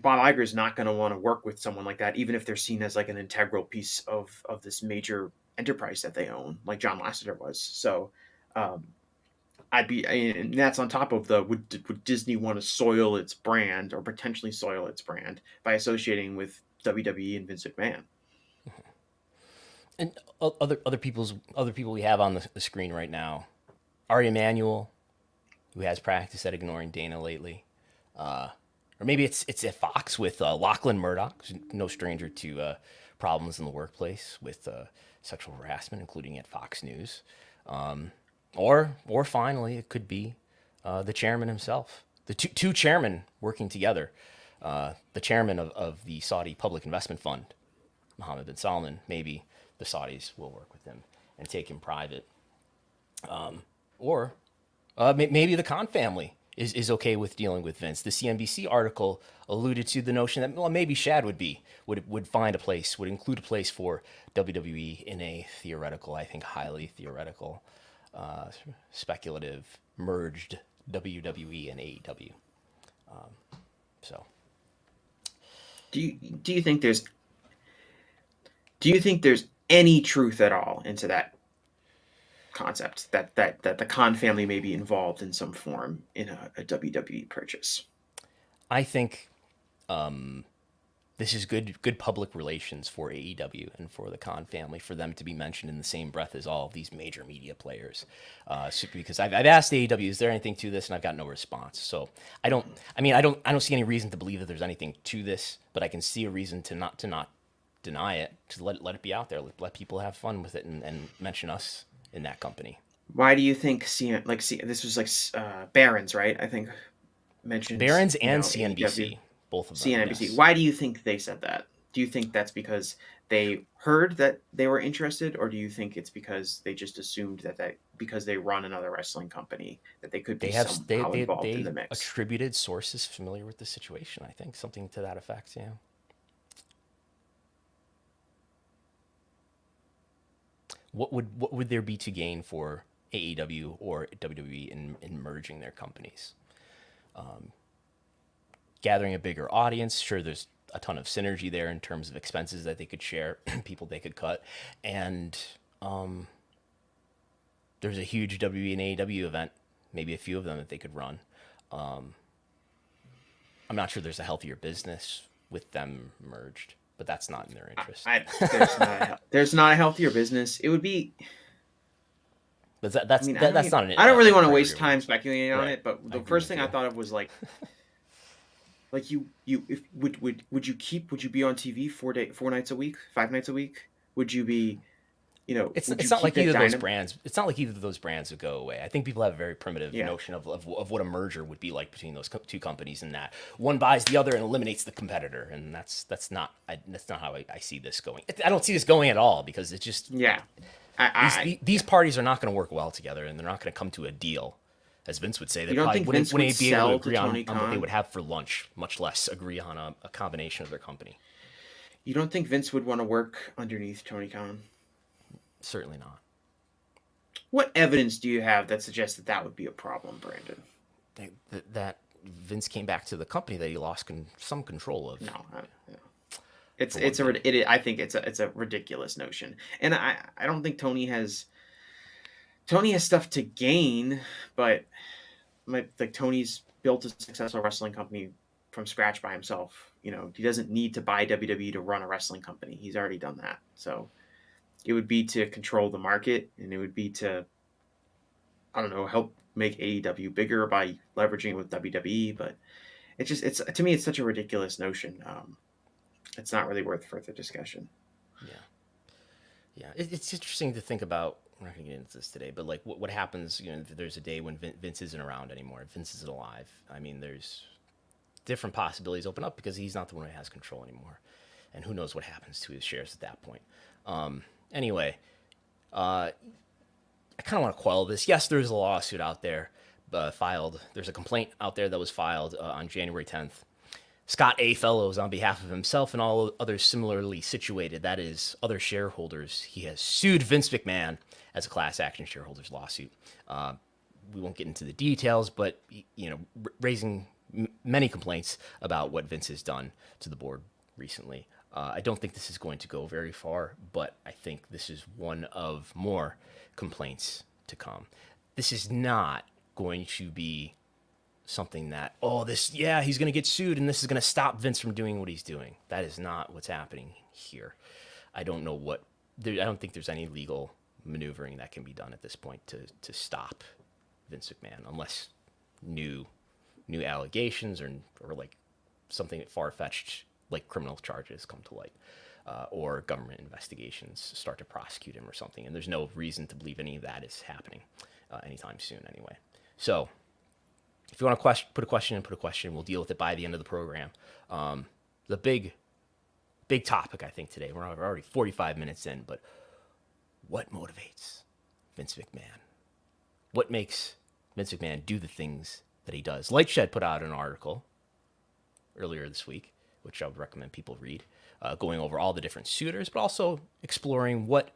Bob Iger is not going to want to work with someone like that, even if they're seen as like an integral piece of this major enterprise that they own, like John Lasseter was. So, and that's on top of would Disney want to soil its brand or potentially soil its brand by associating with WWE and Vince McMahon? And other people we have on the screen right now, Ari Emanuel, who has practiced at ignoring Dana lately. Or maybe it's at Fox with Lachlan Murdoch, who's no stranger to problems in the workplace with sexual harassment, including at Fox News. Or finally, it could be the chairman himself. The two chairmen working together. The chairman of the Saudi Public Investment Fund, Mohammed bin Salman. Maybe the Saudis will work with him and take him private. Or maybe the Khan family is okay with dealing with Vince. The CNBC article alluded to the notion that, well, maybe Shad would find a place, would include a place for WWE in a theoretical, I think highly theoretical, speculative, merged WWE and AEW. So, do you think there's any truth at all into that concept that the Khan family may be involved in some form in a WWE purchase? I think this is good public relations for AEW and for the Khan family, for them to be mentioned in the same breath as all of these major media players. Because I've asked AEW, is there anything to this, and I've got no response. So I don't see any reason to believe that there's anything to this, but I can see a reason to not deny it, to let it be out there, let people have fun with it, and mention us in that company. Why do you think this was like Barron's, right? I think mentioned Barron's and CNBC, both of them. CNBC. Yes. Why do you think they said that? Do you think that's because they heard that they were interested, or do you think it's because they just assumed that because they run another wrestling company that they could be somehow involved in the mix? Attributed sources familiar with the situation. I think something to that effect. Yeah. What would there be to gain for AEW or WWE in merging their companies? Gathering a bigger audience. Sure, there's a ton of synergy there in terms of expenses that they could share, people they could cut, and there's a huge WWE and AEW event, maybe a few of them that they could run. I'm not sure there's a healthier business with them merged, but that's not in their interest. There's not a healthier business. It would be. But that's not an. I don't really want to waste time speculating on Right. it, but the first thing I thought of was like would you be on TV 4 nights a week, 5 nights a week? Would you be, It's not like either of those brands. It's not like either of those brands would go away. I think people have a very primitive notion of what a merger would be like between those two companies, and that one buys the other and eliminates the competitor, and that's not how I see this going. I don't see this going at all, because it's just these parties are not going to work well together, and they're not going to come to a deal. As Vince would say, they probably wouldn't be able to agree on what they would have for lunch, much less agree on a combination of their company. You don't think Vince would want to work underneath Tony Khan? Certainly not. What evidence do you have that suggests that would be a problem, Brandon? That Vince came back to the company that he lost some control of. No. I think it's a ridiculous notion, and I don't think Tony has stuff to gain, but Tony's built a successful wrestling company from scratch by himself. He doesn't need to buy WWE to run a wrestling company. He's already done that. So it would be to control the market, and it would be to, I don't know, help make AEW bigger by leveraging it with WWE. But to me, it's such a ridiculous notion. It's not really worth further discussion. Yeah. It's interesting to think about. We're not going to get into this today, but like what happens, if there's a day when Vince isn't around anymore, if Vince isn't alive. I mean, there's different possibilities open up, because he's not the one who has control anymore. And who knows what happens to his shares at that point. Anyway, I kind of want to quell this. Yes, there's a lawsuit out there filed. There's a complaint out there that was filed on January 10th. Scott A. Fellows, on behalf of himself and all others similarly situated, that is, other shareholders, he has sued Vince McMahon as a class action shareholders lawsuit. We won't get into the details, but raising many complaints about what Vince has done to the board recently. I don't think this is going to go very far, but I think this is one of more complaints to come. This is not going to be something that, he's going to get sued and this is going to stop Vince from doing what he's doing. That is not what's happening here. I don't think there's any legal maneuvering that can be done at this point to stop Vince McMahon, unless new allegations or like something far-fetched like criminal charges come to light, or government investigations start to prosecute him or something. And there's no reason to believe any of that is happening anytime soon anyway. So if you want to put a question, we'll deal with it by the end of the program. The big topic, I think, today, we're already 45 minutes in, but what motivates Vince McMahon? What makes Vince McMahon do the things that he does? Lightshed put out an article earlier this week, which I would recommend people read, going over all the different suitors, but also exploring what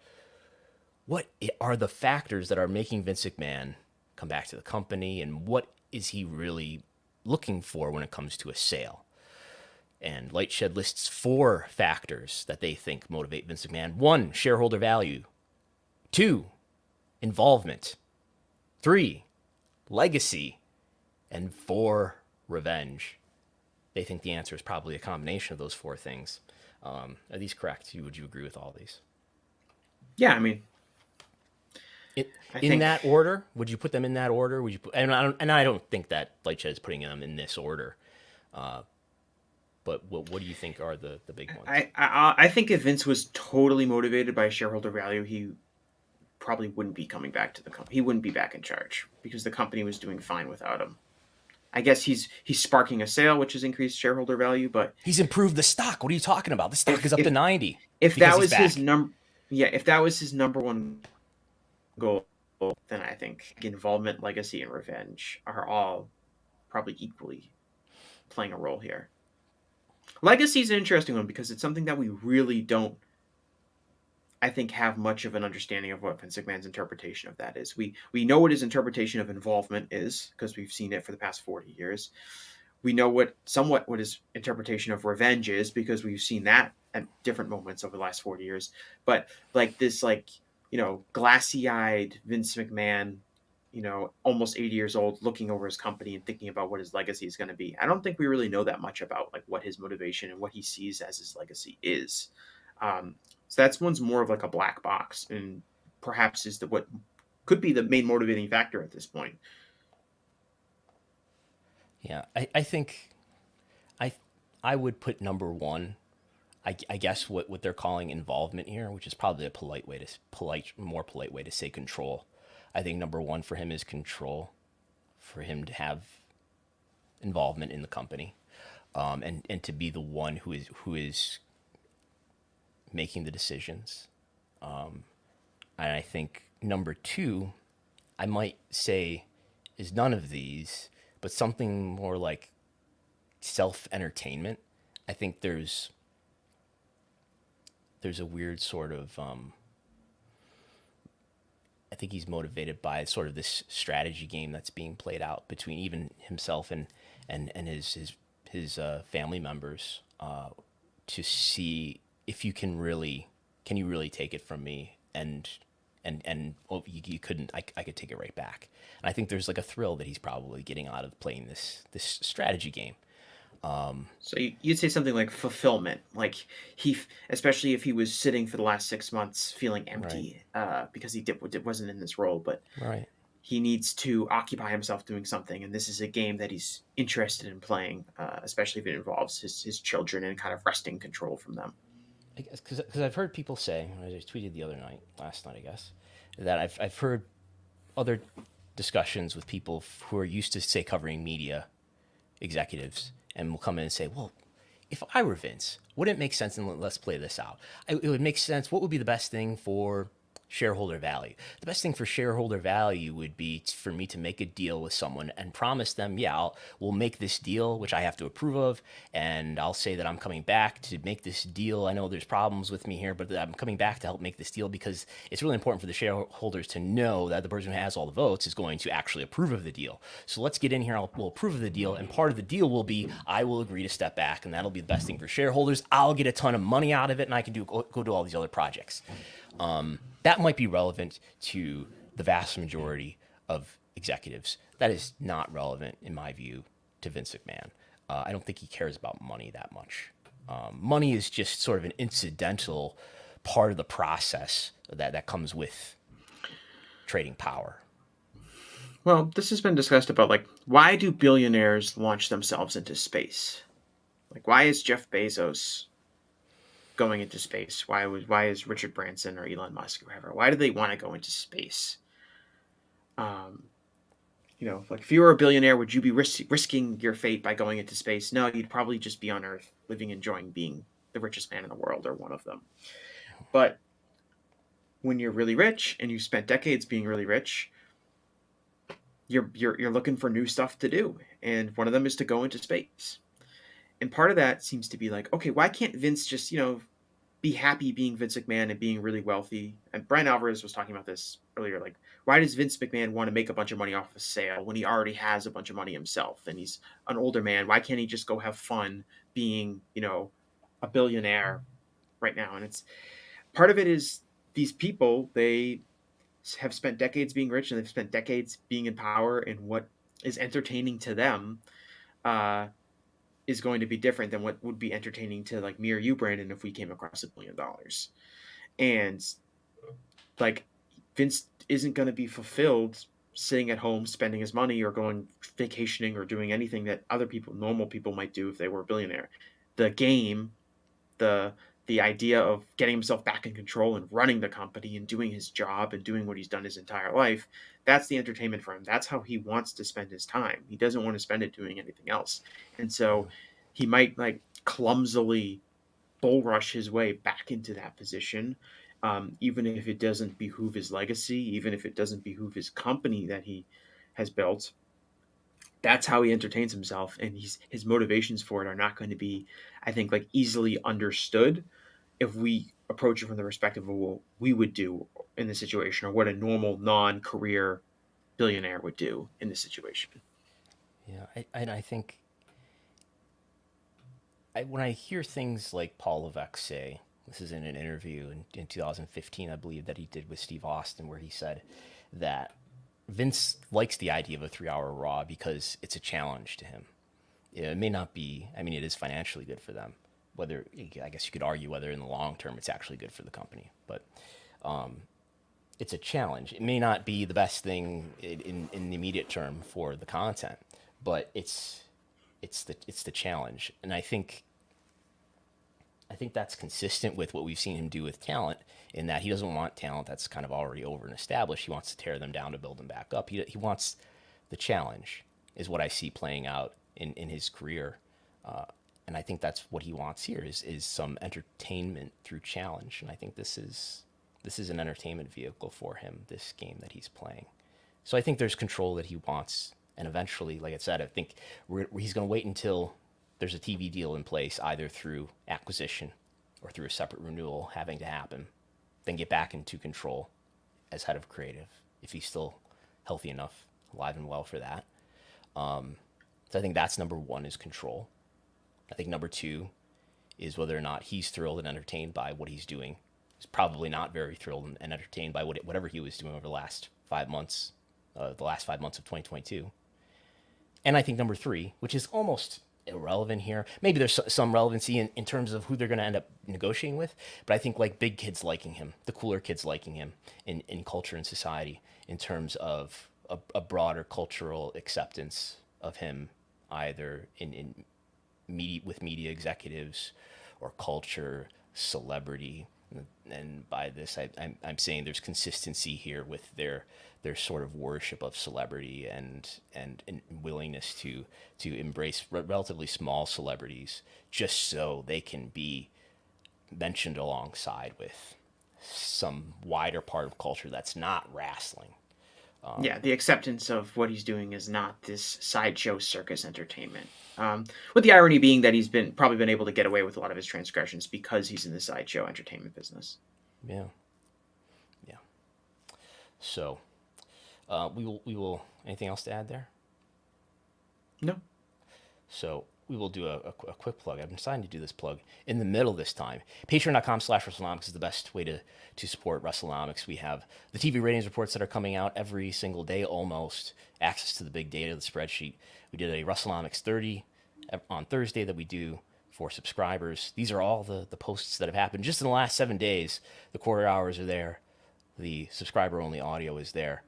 are the factors that are making Vince McMahon come back to the company, and what is he really looking for when it comes to a sale. And Lightshed lists 4 factors that they think motivate Vince McMahon. 1, shareholder value. 2, involvement. 3, legacy. And 4, revenge. They think the answer is probably a combination of those 4 things. Are these correct? Would you agree with all these? Yeah, I mean, in that order, would you put them in that order? Would you put, and I don't think that Lightshed is putting them in this order. But what do you think are the big ones? I think if Vince was totally motivated by shareholder value, he probably wouldn't be coming back to the company. He wouldn't be back in charge because the company was doing fine without him. I guess he's sparking a sale, which has increased shareholder value, but he's improved the stock. What are you talking about? The stock is up to 90. If that was his if that was his number one goal, then I think involvement, legacy, and revenge are all probably equally playing a role here. Legacy is an interesting one because it's something that we really don't, I think, have much of an understanding of what Vince McMahon's interpretation of that is. We know what his interpretation of involvement is because we've seen it for the past 40 years. We know what his interpretation of revenge is because we've seen that at different moments over the last 40 years. But like this, glassy-eyed Vince McMahon, almost 80 years old, looking over his company and thinking about what his legacy is going to be. I don't think we really know that much about like what his motivation and what he sees as his legacy is. So that's one's more of like a black box, and perhaps is what could be the main motivating factor at this point. Yeah, I think I would put number 1, I guess what they're calling involvement here, which is probably a more polite way to say control. I think number 1 for him is control, for him to have involvement in the company, and to be the one who is making the decisions. And I think number 2, I might say, is none of these, but something more like self-entertainment. I think there's a weird sort of I think he's motivated by sort of this strategy game that's being played out between even himself and his family members, to see if you can you really take it from me, and you couldn't, I could take it right back. And I think there's like a thrill that he's probably getting out of playing this strategy game. So you'd say something like fulfillment, like especially if he was sitting for the last 6 months feeling empty, right, because he wasn't in this role, but right, he needs to occupy himself doing something, and this is a game that he's interested in playing, especially if it involves his children and kind of wresting control from them. I guess because I've heard people say, I just tweeted last night, I guess, that I've heard other discussions with people who are used to, say, covering media executives, and will come in and say, well, if I were Vince, wouldn't it make sense, and let's play this out. It would make sense. What would be the best thing for shareholder value. The best thing for shareholder value would be for me to make a deal with someone and promise them, yeah, we'll make this deal, which I have to approve of, and I'll say that I'm coming back to make this deal. I know there's problems with me here, but I'm coming back to help make this deal because it's really important for the shareholders to know that the person who has all the votes is going to actually approve of the deal. So let's get in here, we'll approve of the deal, and part of the deal will be I will agree to step back, and that'll be the best thing for shareholders. I'll get a ton of money out of it, and I can go do all these other projects. That might be relevant to the vast majority of executives. That is not relevant, in my view, to Vince McMahon. I don't think he cares about money that much. Money is just sort of an incidental part of the process that comes with trading power. Well, this has been discussed about, like, why do billionaires launch themselves into space? Like, why is Jeff Bezos going into space? Why is Richard Branson or Elon Musk or whoever? Why do they want to go into space? Like, if you were a billionaire, would you be risking your fate by going into space? No, you'd probably just be on Earth, living, enjoying being the richest man in the world or one of them. But when you're really rich and you spent decades being really rich, you're looking for new stuff to do, and one of them is to go into space. And part of that seems to be like, okay, why can't Vince just, be happy being Vince McMahon and being really wealthy? And Brian Alvarez was talking about this earlier. Like, why does Vince McMahon want to make a bunch of money off a sale when he already has a bunch of money himself and he's an older man? Why can't he just go have fun being, a billionaire right now? And it's part of it is these people, they have spent decades being rich and they've spent decades being in power, and what is entertaining to them is going to be different than what would be entertaining to, like, me or you, Brandon, if we came across $1 billion. And, like, Vince isn't going to be fulfilled sitting at home spending his money or going vacationing or doing anything that other people, normal people, might do if they were a billionaire. The game, the idea of getting himself back in control and running the company and doing his job and doing what he's done his entire life, that's the entertainment for him. That's how he wants to spend his time. He doesn't want to spend it doing anything else. And so he might, like, clumsily bull rush his way back into that position, even if it doesn't behoove his legacy, even if it doesn't behoove his company that he has built. That's how he entertains himself, and his motivations for it are not going to be, I think, like, easily understood if we approach it from the perspective of what we would do in this situation, or what a normal non-career billionaire would do in this situation. Yeah, I think when I hear things like Paul Levesque say, this is in an interview in 2015, I believe, that he did with Steve Austin, where he said that Vince likes the idea of a 3-hour Raw because it's a challenge to him. It may not be, I mean, it is financially good for them. Whether, I guess you could argue whether in the long term it's actually good for the company, but it's a challenge. It may not be the best thing in the immediate term for the content, but it's the challenge. And I think that's consistent with what we've seen him do with talent, in that he doesn't want talent that's kind of already over and established. He wants to tear them down to build them back up. He wants the challenge, is what I see playing out in his career. And I think that's what he wants here is some entertainment through challenge. And I think this is an entertainment vehicle for him, this game that he's playing. So I think there's control that he wants. And eventually, like I said, I think he's going to wait until there's a TV deal in place, either through acquisition or through a separate renewal having to happen, then get back into control as head of creative, if he's still healthy enough, alive and well for that. So I think that's number one, is control. I think number two is whether or not he's thrilled and entertained by what he's doing. He's probably not very thrilled and entertained by whatever he was doing over the last 5 months, of 2022. And I think number three, which is almost irrelevant here, maybe there's some relevancy in terms of who they're going to end up negotiating with, but I think, like, big kids liking him, the cooler kids liking him in culture and society, in terms of a broader cultural acceptance of him, either in media, with media executives, or culture, celebrity. And by this, I'm saying there's consistency here with their sort of worship of celebrity and willingness to embrace relatively small celebrities just so they can be mentioned alongside with some wider part of culture that's not wrestling. Yeah, the acceptance of what he's doing is not this sideshow circus entertainment. With the irony being that he's probably been able to get away with a lot of his transgressions because he's in the sideshow entertainment business. Yeah. Yeah. So we will. Anything else to add there? No. So we will do a quick plug. I've been deciding to do this plug in the middle this time. Patreon.com/Wrestlenomics is the best way to support Wrestlenomics. We have the TV ratings reports that are coming out every single day, almost access to the big data, the spreadsheet. We did a Wrestlenomics 30 on Thursday that we do for subscribers. These are all the posts that have happened just in the last 7 days. The quarter hours are there. The subscriber-only audio is there.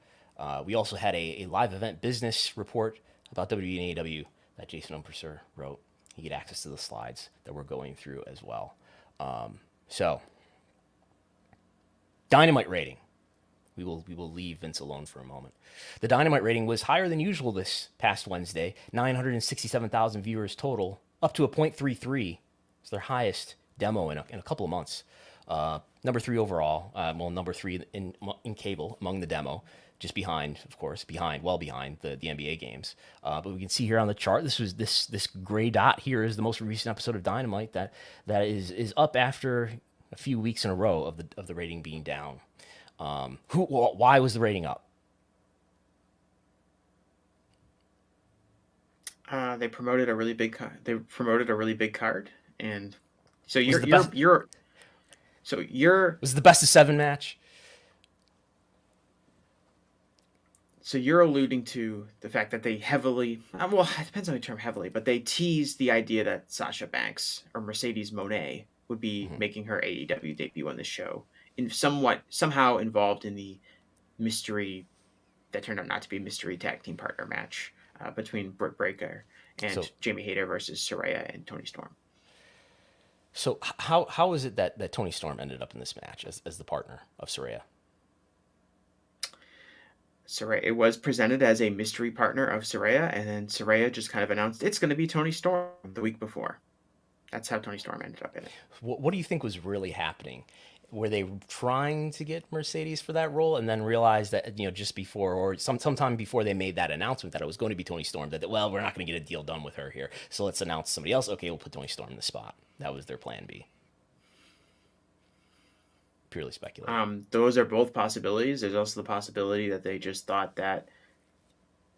We also had a live event business report about WWE and AEW that Jason Umperser wrote. You get access to the slides that we're going through as well. So, Dynamite rating. We will leave Vince alone for a moment. The Dynamite rating was higher than usual this past Wednesday. 967,000 viewers total, up to a .33. It's their highest demo in a couple of months. Number 3 overall. Number 3 in cable among the demo. Just behind, of course, well behind the NBA games. But we can see here on the chart, this gray dot here is the most recent episode of Dynamite that is up after a few weeks in a row of the rating being down. Why was the rating up? They promoted a really big card, and so Was it the best of 7 match? So you're alluding to the fact that they heavily, well, it depends on the term heavily, but they teased the idea that Sasha Banks or Mercedes Moné would be making her AEW debut on the show, somehow involved in the mystery that turned out not to be a mystery tag team partner match between Britt Baker and Jamie Hayter versus Saraya and Toni Storm. So how is it that Toni Storm ended up in this match as the partner of Saraya? Saraya, it was presented as a mystery partner of Saraya, and then Saraya just kind of announced it's going to be Toni Storm the week before. That's how Toni Storm ended up in it. What do you think was really happening? Were they trying to get Mercedes for that role and then realized that, just before or sometime before they made that announcement that it was going to be Toni Storm, that, well, we're not going to get a deal done with her here, so let's announce somebody else. Okay, we'll put Toni Storm in the spot. That was their plan B. Purely speculative. Those are both possibilities. There's also the possibility that they just thought that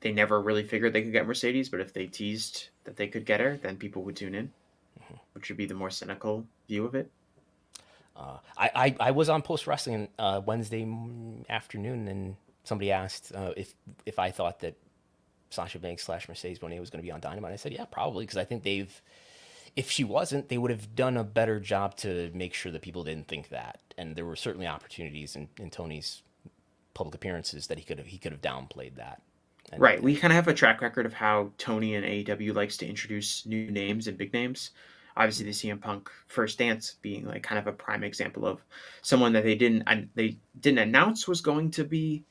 they never really figured they could get Mercedes, but if they teased that they could get her, then people would tune in, which would be the more cynical view of it. I was on Post Wrestling Wednesday afternoon, and somebody asked if I thought that Sasha Banks / Mercedes Moné was going to be on Dynamite. I said, yeah, probably, because I think if she wasn't, they would have done a better job to make sure that people didn't think that. And there were certainly opportunities in Tony's public appearances that he could have downplayed that. And right. We kind of have a track record of how Tony and AEW likes to introduce new names and big names. Obviously, the CM Punk First Dance being like kind of a prime example of someone that they didn't announce was going to be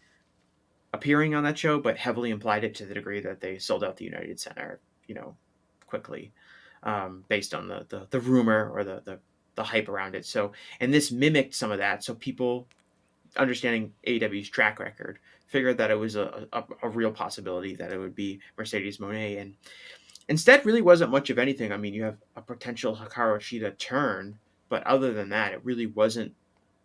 appearing on that show, but heavily implied it to the degree that they sold out the United Center, quickly. Based on the rumor or the hype around it. So, and this mimicked some of that. So people, understanding AEW's track record, figured that it was a real possibility that it would be Mercedes Moné. And instead really wasn't much of anything. I mean, you have a potential Hikaru Shida turn, but other than that, it really wasn't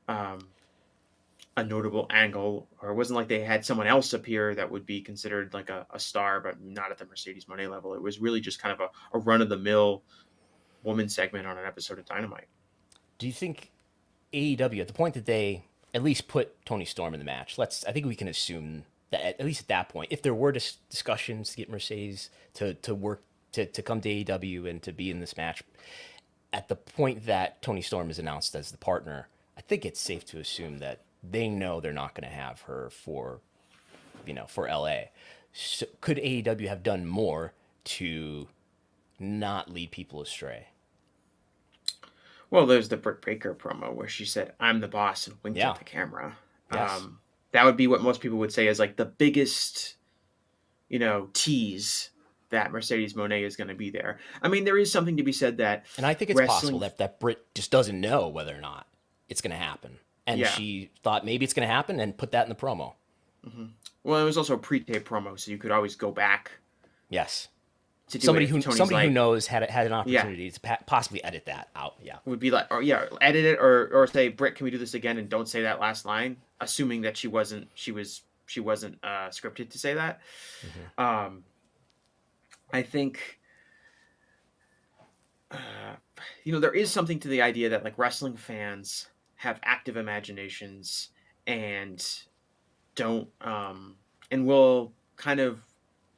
a notable angle, or it wasn't like they had someone else appear that would be considered like a star, but not at the Mercedes Moné level. It was really just kind of a run-of-the-mill woman segment on an episode of Dynamite. Do you think AEW, at the point that they at least put Toni Storm in the match, I think we can assume that at least at that point, if there were discussions to get Mercedes to work to come to AEW and to be in this match, at the point that Toni Storm is announced as the partner, I think it's safe to assume that they know they're not going to have her for LA. So could AEW have done more to not lead people astray? Well, there's the Britt Baker promo where she said, "I'm the boss," and winked at the camera. Yes. That would be what most people would say is like the biggest, tease that Mercedes Moné is going to be there. I mean, there is something to be said that, and I think it's possible that Britt just doesn't know whether or not it's going to happen. And Yeah. she thought maybe it's going to happen and put that in the promo. Mm-hmm. Well, it was also a pre-tape promo, so you could always go back. Yes. To do it if Tony's Who knows had an yeah, opportunity to possibly edit that out. Yeah. would be like, or yeah, edit it or say, Britt, can we do this again and don't say that last line, assuming that she wasn't scripted to say that. Mm-hmm. I think there is something to the idea that like wrestling fans have active imaginations and don't and will kind of,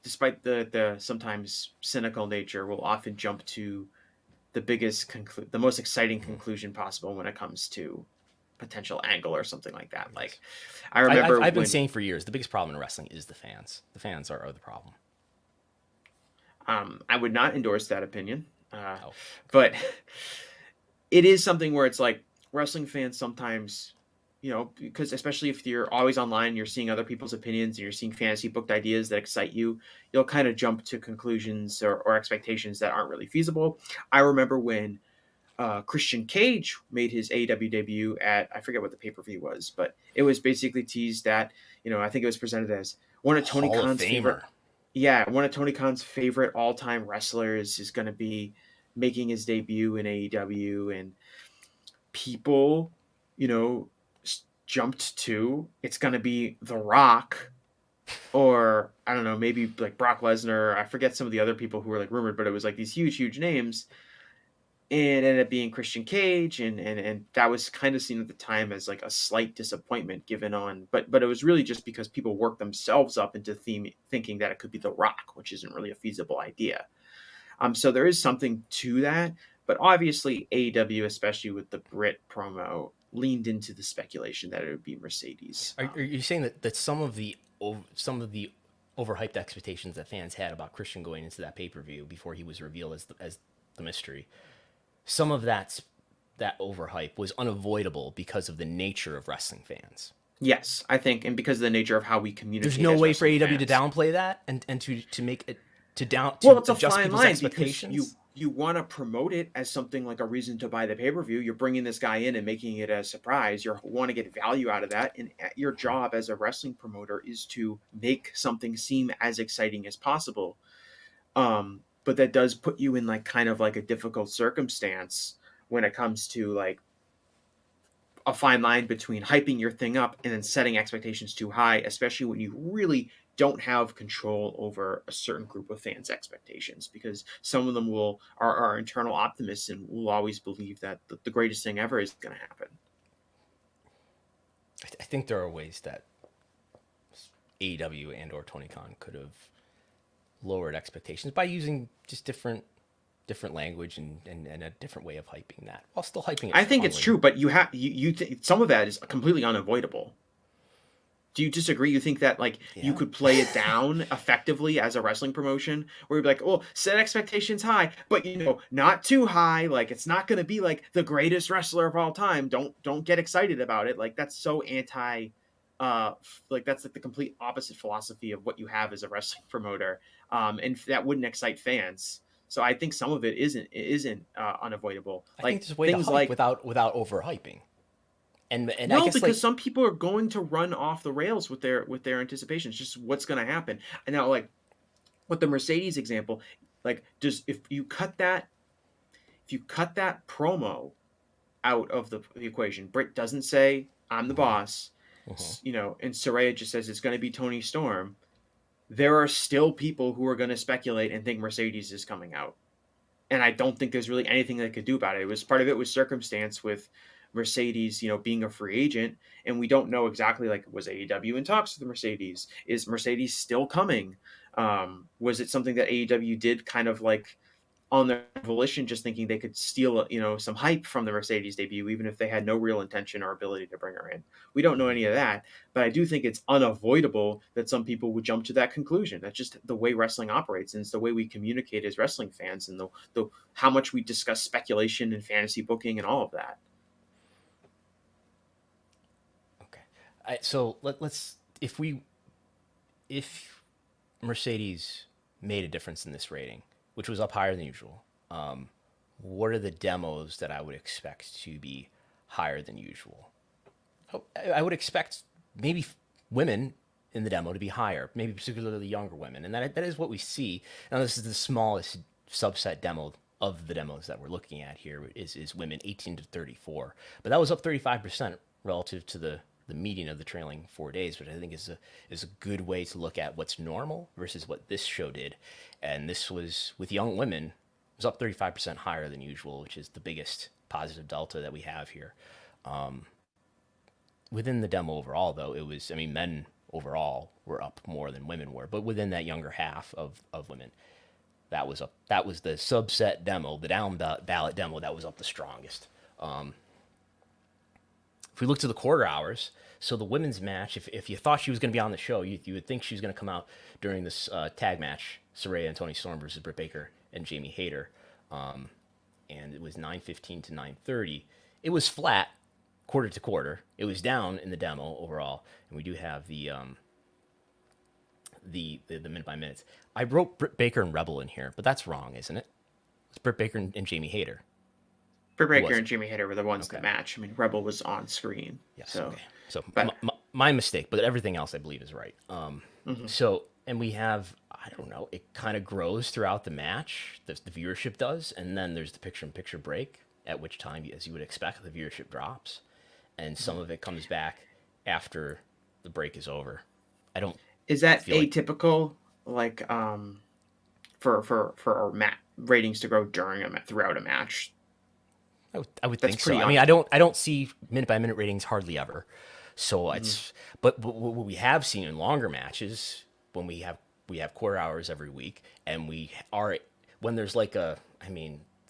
despite the sometimes cynical nature, will often jump to the most exciting conclusion possible when it comes to potential angle or something like that. Like I remember I've been saying for years, the biggest problem in wrestling is the fans. The fans are the problem. I would not endorse that opinion, but it is something where it's like wrestling fans sometimes, because especially if you're always online, you're seeing other people's opinions and you're seeing fantasy booked ideas that excite you, you'll kind of jump to conclusions or expectations that aren't really feasible. I remember when Christian Cage made his AEW debut at, I forget what the pay-per-view was, but it was basically teased that, I think it was presented as one of Tony Khan's favorite. Yeah, one of Tony Khan's favorite all-time wrestlers is going to be making his debut in AEW, and people, jumped to it's going to be The Rock, or I don't know, maybe like Brock Lesnar. I forget some of the other people who were like rumored, but it was like these huge names, and it ended up being Christian Cage, and that was kind of seen at the time as like a slight disappointment given on, but it was really just because people worked themselves up into thinking that it could be The Rock, which isn't really a feasible idea. So there is something to that, but obviously AEW, especially with the Brit promo, leaned into the speculation that it would be Mercedes. Are you saying that some of the overhyped expectations that fans had about Christian going into that pay-per-view before he was revealed as the mystery, some of that overhype was unavoidable because of the nature of wrestling fans? Yes, I think, and because of the nature of how we communicate. There's no way for AEW to downplay that and to make it it's a fine line because you want to promote it as something like a reason to buy the pay-per-view. You're bringing this guy in and making it a surprise. You want to get value out of that, and your job as a wrestling promoter is to make something seem as exciting as possible. But that does put you in like kind of like a difficult circumstance when it comes to like a fine line between hyping your thing up and then setting expectations too high, especially when you really don't have control over a certain group of fans' expectations, because some of them are internal optimists and will always believe that the greatest thing ever is going to happen. I think there are ways that AEW and or Tony Khan could have lowered expectations by using just different language and a different way of hyping that while still hyping it. I think it's true, but some of that is completely unavoidable. Do you disagree? You think that you could play it down effectively as a wrestling promotion, where you'd be like, "Oh, set expectations high, but not too high. Like it's not going to be like the greatest wrestler of all time. Don't get excited about it. Like that's so anti. That's like the complete opposite philosophy of what you have as a wrestling promoter, and that wouldn't excite fans. So I think some of it isn't unavoidable. I think there's a way to hype without overhyping. And no, I guess because some people are going to run off the rails with their anticipations, just what's going to happen. And now, like with the Mercedes example, like if you cut that promo out of the equation, Britt doesn't say I'm the boss, and Saraya just says it's going to be Toni Storm. There are still people who are going to speculate and think Mercedes is coming out, and I don't think there's really anything they could do about it. Part of it was circumstance with Mercedes, being a free agent, and we don't know exactly was AEW in talks with Mercedes? Is Mercedes still coming? Was it something that AEW did kind of on their volition, just thinking they could steal some hype from the Mercedes debut, even if they had no real intention or ability to bring her in? We don't know any of that, but I do think it's unavoidable that some people would jump to that conclusion. That's just the way wrestling operates, and it's the way we communicate as wrestling fans, and the how much we discuss speculation and fantasy booking and all of that. So let's if Mercedes made a difference in this rating, which was up higher than usual, what are the demos that I would expect to be higher than usual? I would expect maybe women in the demo to be higher, maybe particularly younger women, and that is what we see. Now, this is the smallest subset demo of the demos that we're looking at here is women 18 to 34, but that was up 35% relative to the median of the trailing 4 days, which I think is a good way to look at what's normal versus what this show did. And this was with young women, it was up 35% higher than usual, which is the biggest positive delta that we have here. Within the demo overall, though, it was, I mean, men overall were up more than women were, but within that younger half of women, that was up. That was the subset demo, the down ballot demo that was up the strongest. If we look to the quarter hours, so the women's match, if you thought she was going to be on the show, you would think she was going to come out during this tag match, Saraya and Toni Storm versus Britt Baker and Jamie Hayter, and it was 9:15 to 9:30. It was flat quarter to quarter. It was down in the demo overall, and we do have the minute by minutes. I wrote Britt Baker and Rebel in here, but that's wrong, isn't it? It's Britt Baker and Jamie Hayter. Britt Baker and Jamie Hayter were the ones that match. I mean, Rebel was on screen. Yes. So, okay. So my mistake, but everything else I believe is right. So, and we have, I don't know, it kind of grows throughout the match. The viewership does, and then there's the picture-in-picture break, at which time, as you would expect, the viewership drops, and some of it comes back after the break is over. I don't. Is that atypical, like for our ratings to grow throughout a match? I would think so. I mean, I don't see minute by minute ratings hardly ever. So it's but what we have seen in longer matches when we have quarter hours every week, and when there's like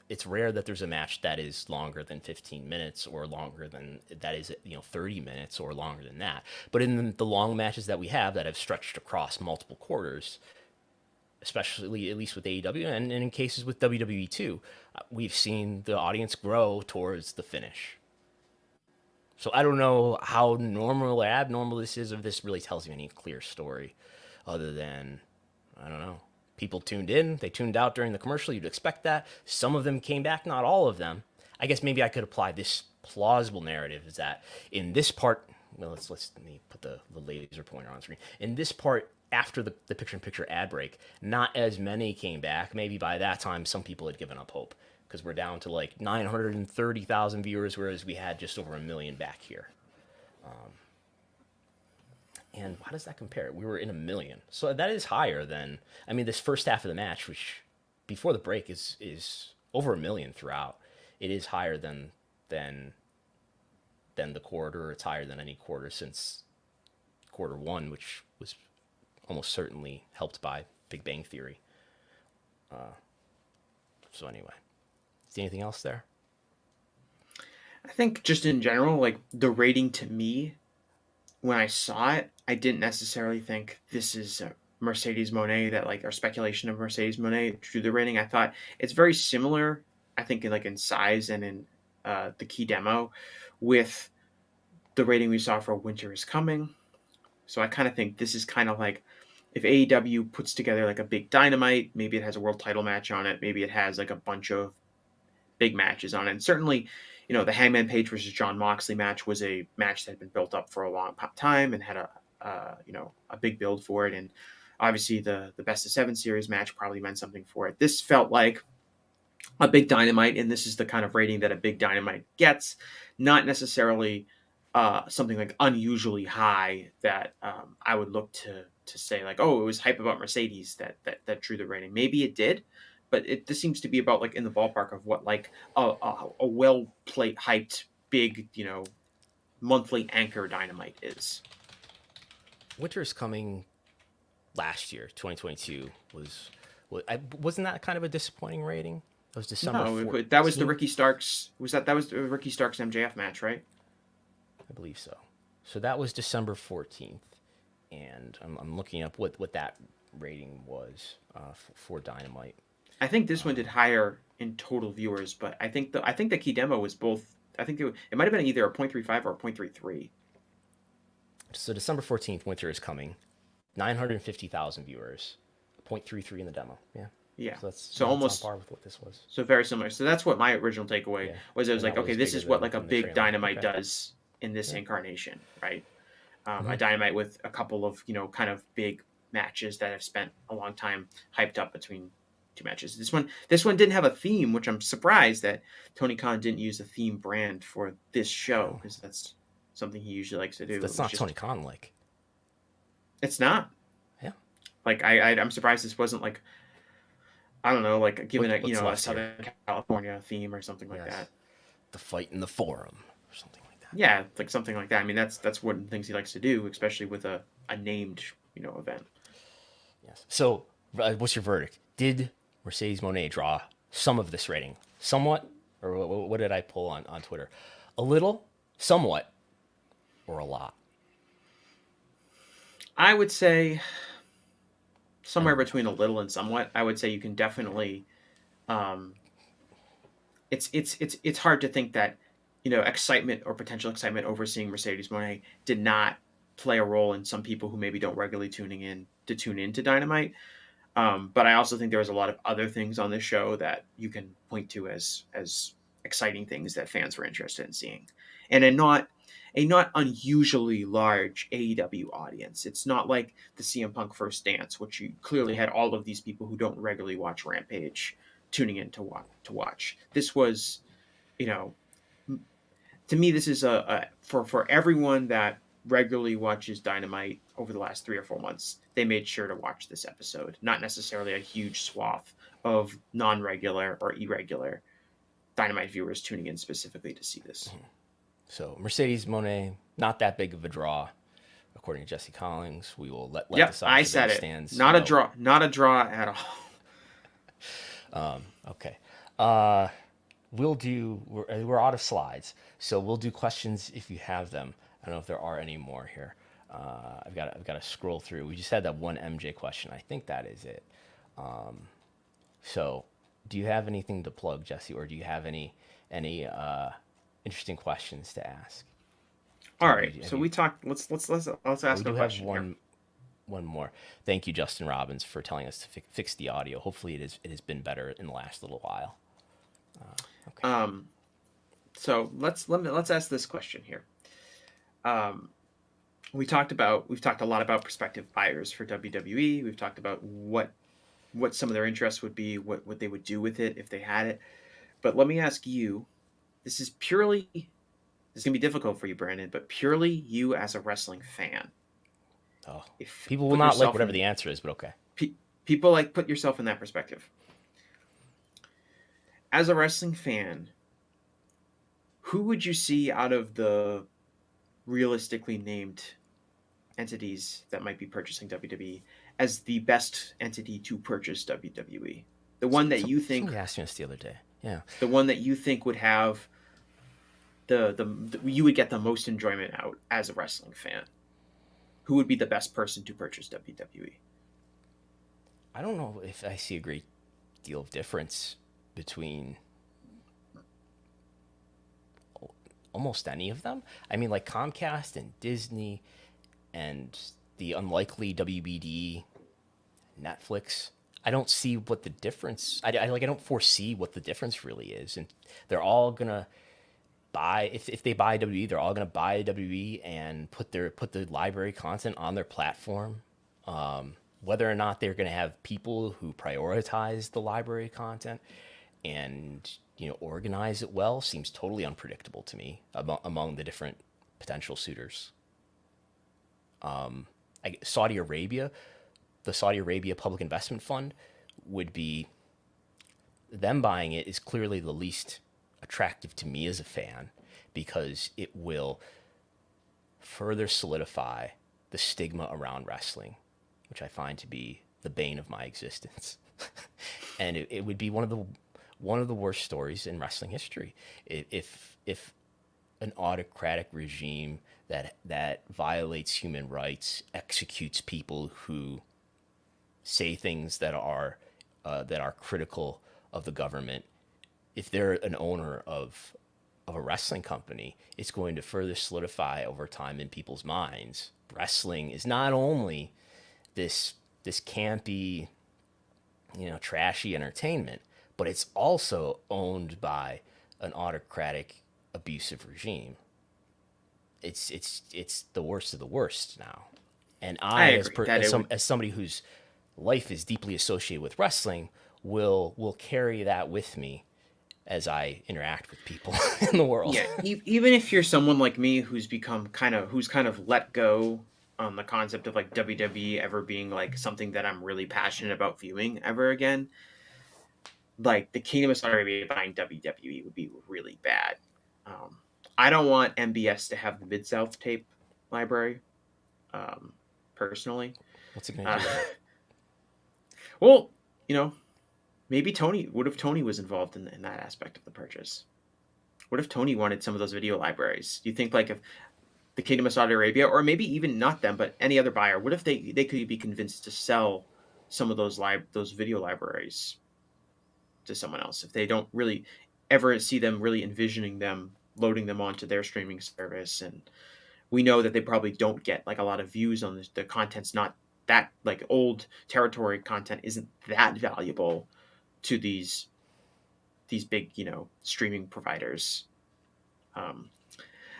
it's rare that there's a match that is longer than 15 minutes or longer than that is 30 minutes or longer than that. But in the long matches that we have that have stretched across multiple quarters, especially at least with AEW and in cases with WWE too, we've seen the audience grow towards the finish. So I don't know how normal or abnormal this is, if this really tells you any clear story other than, I don't know, people tuned in, they tuned out during the commercial. You'd expect that. Some of them came back, not all of them. I guess maybe I could apply this plausible narrative is that in this part, well, let me put the laser pointer on screen. In this part, after the picture-in-picture ad break, not as many came back. Maybe by that time, some people had given up hope because we're down to like 930,000 viewers, whereas we had just over 1 million back here. And how does that compare? We were in 1 million. So that is higher than, I mean, this first half of the match, which before the break is over 1 million throughout. It is higher than the quarter. It's higher than any quarter since quarter one, which was almost certainly helped by Big Bang Theory. So anyway, is there anything else there? I think just in general, like the rating to me, when I saw it, I didn't necessarily think this is Mercedes Moné or speculation of Mercedes Moné drew the rating. I thought it's very similar, I think in size and in the key demo with the rating we saw for Winter is Coming. So I kind of think this is kind of like if AEW puts together like a big Dynamite, maybe it has a world title match on it. Maybe it has like a bunch of big matches on it. And certainly, the Hangman Page versus Jon Moxley match was a match that had been built up for a long time and had a big build for it. And obviously the Best of 7 series match probably meant something for it. This felt like a big Dynamite, and this is the kind of rating that a big Dynamite gets, not necessarily something like unusually high that I would look to say like, oh, it was hype about Mercedes that drew the rating. Maybe it did, but this seems to be about like in the ballpark of what like a well hyped big monthly anchor Dynamite is. Winter is Coming last year, 2022 wasn't that kind of a disappointing rating? It was December 14th. That was the Ricky Starks. That was the Ricky Starks MJF match, right? I believe so. So that was December 14th, and I'm looking up what that rating was for Dynamite. I think this one did higher in total viewers, but I think the key demo was both. I think it might have been either a 0.35 or a 0.33. So December 14th, Winter is Coming, 950,000 viewers, 0.33 in the demo. Yeah. Yeah. So that's almost on par with what this was. So very similar. So that's what my original takeaway was. It was like, okay, this is what like a big Dynamite does in this Yeah. incarnation, right? A Dynamite with a couple of, kind of big matches that have spent a long time hyped up between two matches. This one didn't have a theme, which I'm surprised that Tony Khan didn't use a theme brand for this show, because that's something he usually likes to do. That's not Tony Khan like. It's not. Yeah. Like I'm surprised this wasn't like, I don't know, like given a Southern California theme or something like that. The Fight in the Forum or something like that. Yeah, like something like that. I mean, that's one of the things he likes to do, especially with a named event. Yes. So, what's your verdict? Did Mercedes Moné draw some of this rating? Somewhat? Or what did I pull on Twitter? A little? Somewhat? Or a lot? I would say somewhere between a little and somewhat. I would say you can definitely. It's hard to think that excitement or potential excitement over seeing Mercedes Moné did not play a role in some people who maybe don't regularly tune into Dynamite. But I also think there was a lot of other things on this show that you can point to as exciting things that fans were interested in seeing, and a not unusually large AEW audience. It's not like the CM Punk First Dance, which you clearly had all of these people who don't regularly watch Rampage tuning in to watch. This was, to me, this is for everyone that regularly watches Dynamite over the last 3 or 4 months, they made sure to watch this episode. Not necessarily a huge swath of non-regular or irregular Dynamite viewers tuning in specifically to see this. So Mercedes Moné, not that big of a draw, according to Jesse Collings. We will let the side I said it. stands. Not a draw at all. Okay. We're out of slides, so we'll do questions if you have them. I don't know if there are any more here. I've got to scroll through. We just had that one MJ question. I think that is it. So, do you have anything to plug, Jesse, or do you have any interesting questions to ask? All right. We talked. Let's ask a question. One more. Thank you, Justin Robbins, for telling us to fix the audio. Hopefully, it has been better in the last little while. Okay. So let's ask this question here. We've talked a lot about prospective buyers for WWE. We've talked about what some of their interests would be, what they would do with it if they had it. But let me ask you, this is going to be difficult for you, Brandon, but purely you as a wrestling fan. Oh, people will not like whatever the answer is, but okay. People put yourself in that perspective. As a wrestling fan, who would you see out of the realistically named entities that might be purchasing WWE as the best entity to purchase WWE? The one that you think... Somebody asked me this the other day. Yeah. The one that you think would have you would get the most enjoyment out as a wrestling fan. Who would be the best person to purchase WWE? I don't know if I see a great deal of difference between almost any of them. I mean, like Comcast and Disney and the unlikely WBD, Netflix. I don't see what the difference. I don't foresee what the difference really is, and they're all gonna buy. If they buy WWE, they're all gonna buy WWE and put the library content on their platform. Whether or not they're gonna have people who prioritize the library content and organize it well seems totally unpredictable to me among the different potential suitors. Saudi Arabia, the Saudi Arabia Public Investment Fund would be, them buying it is clearly the least attractive to me as a fan, because it will further solidify the stigma around wrestling, which I find to be the bane of my existence. And it would be one of the worst stories in wrestling history if an autocratic regime that violates human rights, executes people who say things that are critical of the government. If they're an owner of a wrestling company, it's going to further solidify over time in people's minds. Wrestling is not only this campy, trashy entertainment, but it's also owned by an autocratic, abusive regime. it's the worst of the worst now. And I agree as somebody whose life is deeply associated with wrestling, will carry that with me as I interact with people in the world. Yeah, even if you're someone like me who's kind of let go on the concept of like WWE ever being like something that I'm really passionate about viewing ever again, like the Kingdom of Saudi Arabia buying WWE would be really bad. I don't want MBS to have the Mid-South tape library, personally. What's it going to do? Well, maybe what if Tony was involved in that aspect of the purchase? What if Tony wanted some of those video libraries? Do you think like if the Kingdom of Saudi Arabia, or maybe even not them, but any other buyer, what if they could be convinced to sell some of those video libraries to someone else if they don't really ever see them really envisioning them loading them onto their streaming service? And we know that they probably don't get like a lot of views on the content's not that, like, old territory content isn't that valuable to these big streaming providers.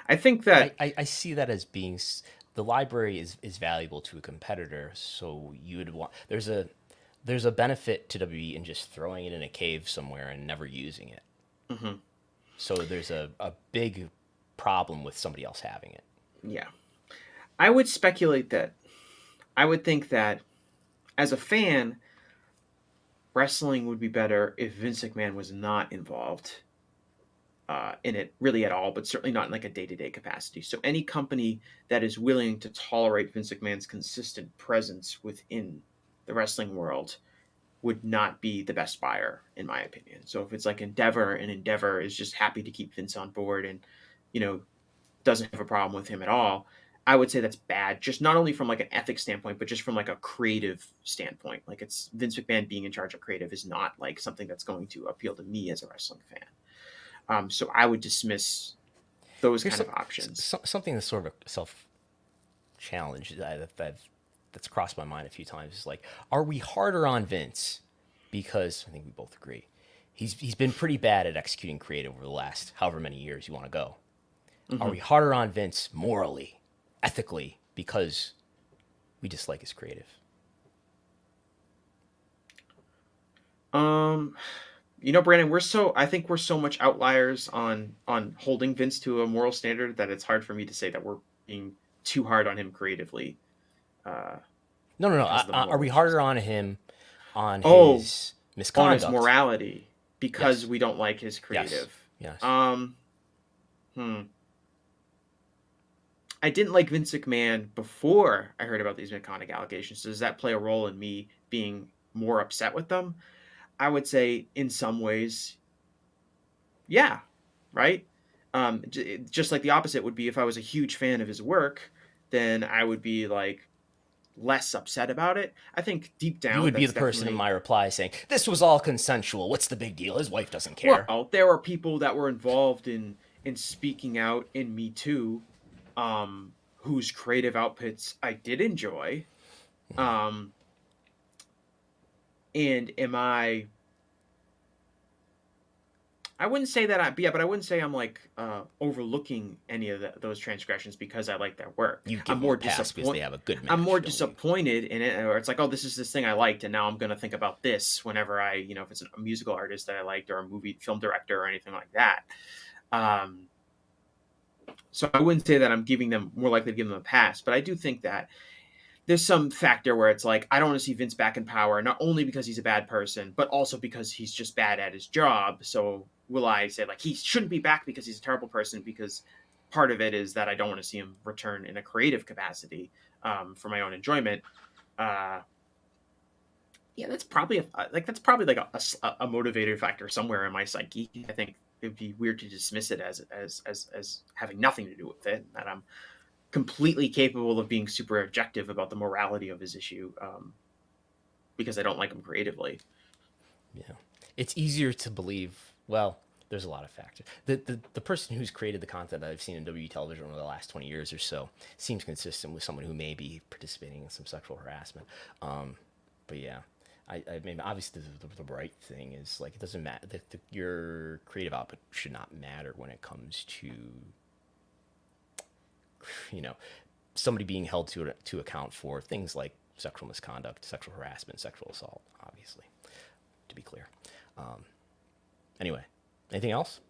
I think that I see that as being the library is valuable to a competitor, so you would want there's a benefit to WWE in just throwing it in a cave somewhere and never using it. Mm-hmm. So there's a big problem with somebody else having it. Yeah. I would speculate that I would think that as a fan, wrestling would be better if Vince McMahon was not involved in it really at all, but certainly not in like a day-to-day capacity. So any company that is willing to tolerate Vince McMahon's consistent presence within the wrestling world would not be the best buyer, in my opinion. So if it's like Endeavor, and Endeavor is just happy to keep Vince on board and, doesn't have a problem with him at all, I would say that's bad, just not only from like an ethics standpoint, but just from like a creative standpoint. Like, it's Vince McMahon being in charge of creative is not like something that's going to appeal to me as a wrestling fan. So I would dismiss those kind of options. Something that's sort of a self-challenge that's crossed my mind a few times is like, are we harder on Vince? Because I think we both agree he's been pretty bad at executing creative over the last however many years you want to go. Mm-hmm. Are we harder on Vince morally, ethically, because we dislike his creative? Brandon, I think we're so much outliers on holding Vince to a moral standard that it's hard for me to say that we're being too hard on him creatively. No. Are we harder on him on his misconduct? On his morality because we don't like his creative? Yes. I didn't like Vince McMahon before I heard about these misconduct allegations. So does that play a role in me being more upset with them? I would say in some ways, yeah, right? Just like the opposite would be if I was a huge fan of his work, then I would be like less upset about it. I think deep down, you would be the person in my reply saying, "This was all consensual. What's the big deal? His wife doesn't care." Well, there are people that were involved in speaking out in Me Too, whose creative outputs I did enjoy. And I wouldn't say that but I wouldn't say I'm like overlooking any of those transgressions because I like their work. I'm more disappointed because they have a good match. I'm more disappointed in it, or it's like, oh, this is this thing I liked, and now I'm going to think about this whenever I, if it's a musical artist that I liked, or a film director, or anything like that. So I wouldn't say that I'm more likely to give them a pass, but I do think that there's some factor where it's like, I don't want to see Vince back in power, not only because he's a bad person, but also because he's just bad at his job. So will I say like he shouldn't be back because he's a terrible person? Because part of it is that I don't want to see him return in a creative capacity for my own enjoyment. Yeah, that's probably like a motivator factor somewhere in my psyche. I think it'd be weird to dismiss it as having nothing to do with it. That I'm completely capable of being super objective about the morality of his issue because I don't like him creatively. Yeah, it's easier to believe. Well, there's a lot of factors. The person who's created the content that I've seen in WWE television over the last 20 years or so seems consistent with someone who may be participating in some sexual harassment. But yeah, I mean, obviously the right thing is like, it doesn't matter. Your creative output should not matter when it comes to you know, somebody being held to account for things like sexual misconduct, sexual harassment, sexual assault, obviously, to be clear. Anyway, anything else?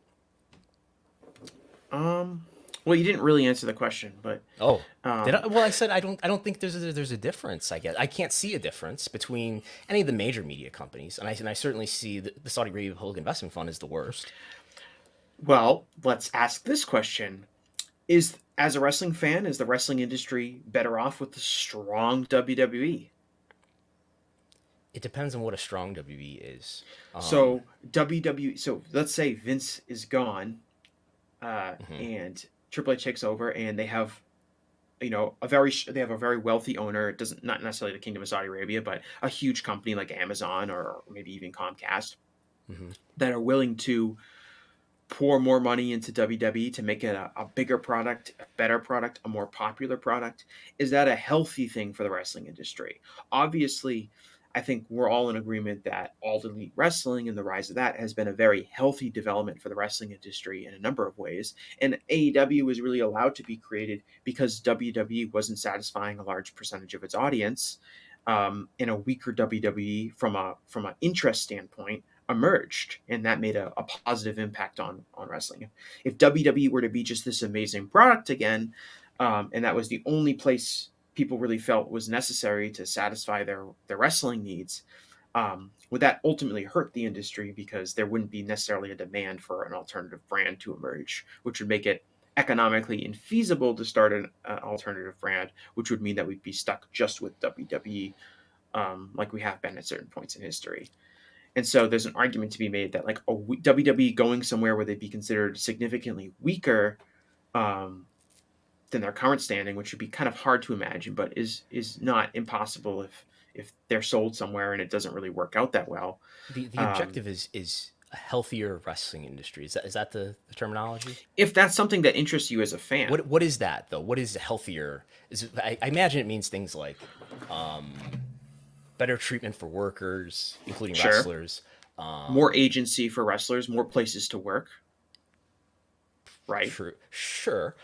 Well, you didn't really answer the question, but Oh, did I? Well, I said I don't think there's a difference. I guess I can't see a difference between any of the major media companies, and I certainly see the Saudi Arabia Public Investment Fund is the worst. well, let's ask this question. As a wrestling fan, is the wrestling industry better off with the strong WWE? It depends on what a strong WE is. So WWE. So let's say Vince is gone, Mhm. and Triple H takes over, and they have, a very wealthy owner. It doesn't not necessarily the Kingdom of Saudi Arabia, but a huge company like Amazon or maybe even Comcast Mhm. that are willing to pour more money into WWE to make it a bigger product, a better product, a more popular product. Is that a healthy thing for the wrestling industry? Obviously, I think we're all in agreement that All Elite Wrestling and the rise of that has been a very healthy development for the wrestling industry in a number of ways. And AEW was really allowed to be created because WWE wasn't satisfying a large percentage of its audience, and a weaker WWE from an interest standpoint emerged, and that made a positive impact on wrestling. If WWE were to be just this amazing product again, and that was the only place people really felt was necessary to satisfy their wrestling needs, would that ultimately hurt the industry because there wouldn't be necessarily a demand for an alternative brand to emerge, which would make it economically infeasible to start an alternative brand, which would mean that we'd be stuck just with WWE, like we have been at certain points in history. And so there's an argument to be made that like WWE going somewhere where they'd be considered significantly weaker, um, than their current standing, which would be kind of hard to imagine, but is not impossible if they're sold somewhere and it doesn't really work out that well. The Um, objective is a healthier wrestling industry. Is that the terminology? if that's something that interests you as a fan, What is that though? What is healthier? I imagine it means things like better treatment for workers, including sure, wrestlers. more agency for wrestlers, more places to work, right? True, sure,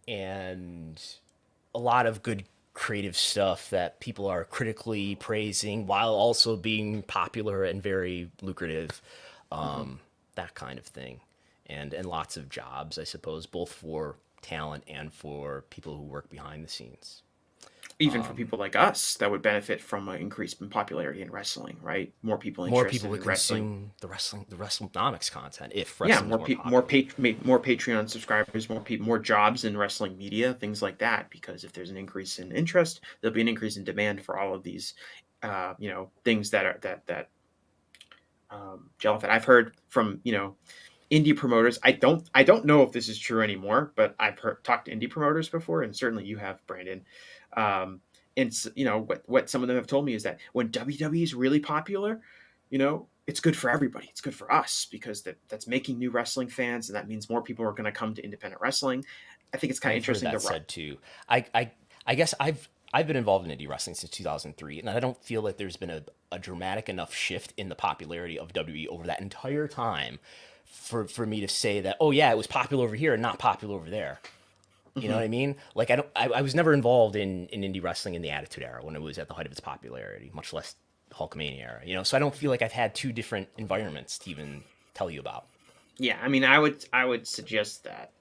and a lot of good creative stuff that people are critically praising while also being popular and very lucrative. Hmm. That kind of thing, and lots of jobs, I suppose, both for talent and for people who work behind the scenes. Even for people like us that would benefit from an increase in popularity in wrestling, right? More people More people interested would in wrestling. consume the Wrestlenomics content if Yeah, wrestling was more popular. more Patreon subscribers, more jobs in wrestling media, things like that. Because if there's an increase in interest, there'll be an increase in demand for all of these, things that are that gel. That I've heard from indie promoters. I don't know if this is true anymore, but I've talked to indie promoters before, and certainly you have, Brandon. Um, and what some of them have told me is that when WWE is really popular, it's good for everybody. It's good for us because that's making new wrestling fans, and that means more people are going to come to independent wrestling. I think it's kind of I've heard interesting. that said too. I guess I've been involved in indie wrestling since 2003, and I don't feel like there's been a dramatic enough shift in the popularity of WWE over that entire time for me to say that, oh yeah, it was popular over here and not popular over there. You know Hmm. what I mean? Like I was never involved in indie wrestling in the Attitude Era when it was at the height of its popularity, much less Hulkamania era. So I don't feel like I've had two different environments to even tell you about. Yeah, I mean, I would suggest that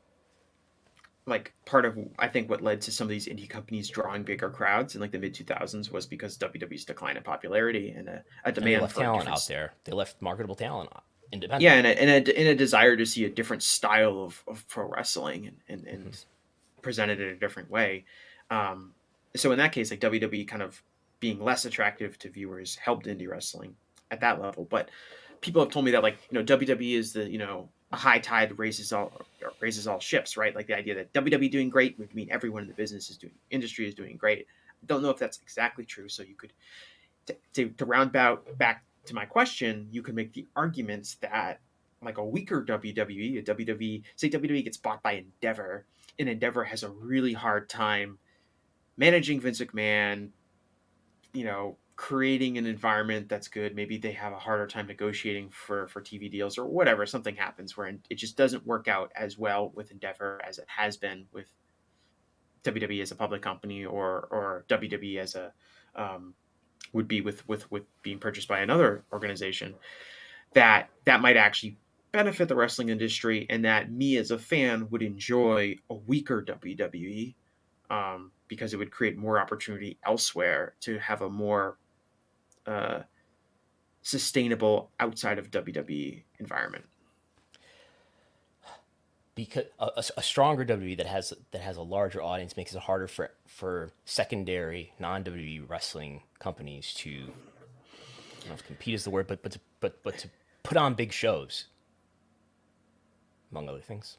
like part of I think what led to some of these indie companies drawing bigger crowds in like the mid 2000s was because WWE's decline in popularity and a And they demand left for a talent different out there. They left marketable talent yeah, independent. and a desire to see a different style of pro wrestling and presented in a different way. Um, so in that case, like WWE kind of being less attractive to viewers helped indie wrestling at that level. But people have told me that like WWE is the a high tide raises all ships, right? Like the idea that WWE doing great would mean everyone in the business is doing industry is doing great. I don't know if that's exactly true. So you could to round back to my question, you could make the arguments that like a weaker WWE, a WWE, say WWE gets bought by Endeavor, and Endeavor has a really hard time managing Vince McMahon, creating an environment that's good. Maybe they have a harder time negotiating for TV deals or whatever. Something happens where it just doesn't work out as well with Endeavor as it has been with WWE as a public company, or WWE as a would be with being purchased by another organization. That might actually benefit the wrestling industry, and that me as a fan would enjoy a weaker WWE, because it would create more opportunity elsewhere to have a more sustainable outside of WWE environment. Because a stronger WWE that has a larger audience makes it harder for secondary non-WWE wrestling companies to, I don't know if compete is the word, but to put on big shows, among other things,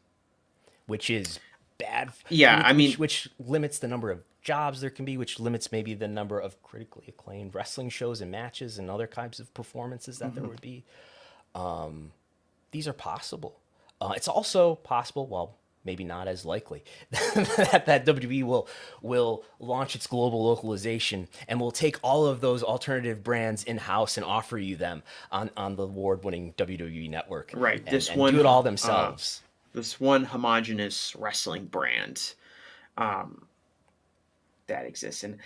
which is bad. Yeah, which limits the number of jobs there can be, which limits maybe the number of critically acclaimed wrestling shows and matches and other kinds of performances that there would be. These are possible. It's also possible, well, maybe not as likely, that WWE will launch its global localization and will take all of those alternative brands in-house and offer you them on the award-winning WWE network. Right. And do it all themselves. This one homogenous wrestling brand that exists. And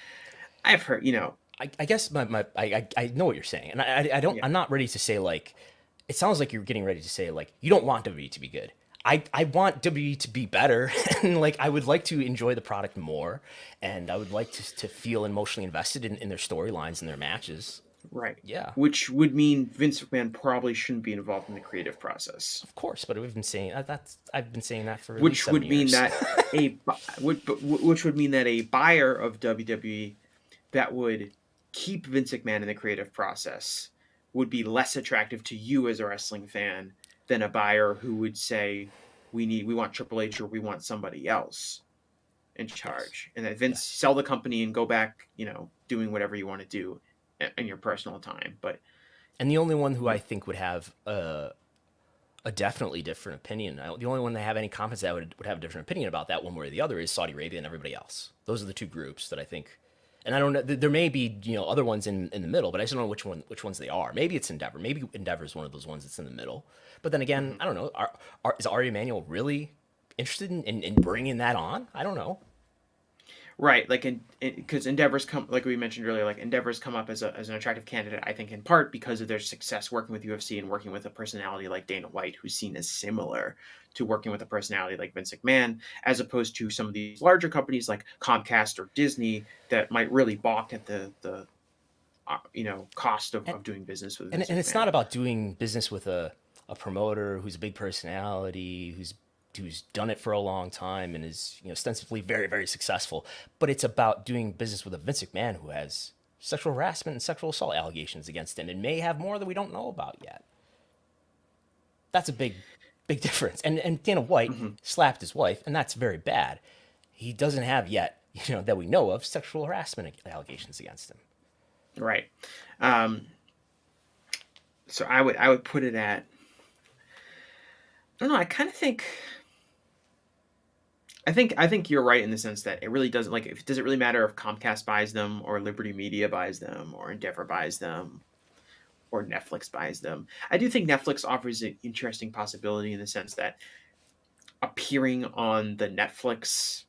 I've heard, I guess I know what you're saying. And I don't, I'm not ready to say, like, it sounds like you're getting ready to say, like, you don't want WWE to be good. I want WWE to be better, and like I would like to enjoy the product more, and I would like to feel emotionally invested in their storylines and their matches. Right. Yeah. Which would mean Vince McMahon probably shouldn't be involved in the creative process. Of course, but we've been saying I've been saying that for which would mean years. that which would mean that a buyer of WWE that would keep Vince McMahon in the creative process would be less attractive to you as a wrestling fan than a buyer who would say we want Triple H or we want somebody else in charge, and that Vince sell the company and go back, doing whatever you want to do in your personal time. And the only one who I think would have a definitely different opinion, the only one that have any confidence that would have a different opinion about that one way or the other, is Saudi Arabia and everybody else. Those are the two groups that I think. And I don't know. There may be other ones in the middle, but I just don't know which ones they are. Maybe it's Endeavor. Maybe Endeavor is one of those ones that's in the middle. But then again, I don't know. Is Ari Emanuel really interested in bringing that on? I don't know. Right, like because Endeavor's come, like we mentioned earlier, like Endeavor's come up as an attractive candidate, I think, in part because of their success working with UFC and working with a personality like Dana White, who's seen as similar to working with a personality like Vince McMahon, as opposed to some of these larger companies like Comcast or Disney that might really balk at the cost of doing business with Vince and McMahon. It's not about doing business with a promoter who's a big personality, who's done it for a long time and is ostensibly very, very successful, but it's about doing business with a Vince McMahon who has sexual harassment and sexual assault allegations against him and may have more that we don't know about yet. That's a big difference. And Dana White slapped his wife, and that's very bad. He doesn't have yet, that we know of, sexual harassment allegations against him. Right. So I would put it at, I don't know, I kind of think. I think you're right in the sense that it really doesn't, like, does it really matter if Comcast buys them or Liberty Media buys them or Endeavor buys them or Netflix buys them? I do think Netflix offers an interesting possibility in the sense that appearing on the Netflix,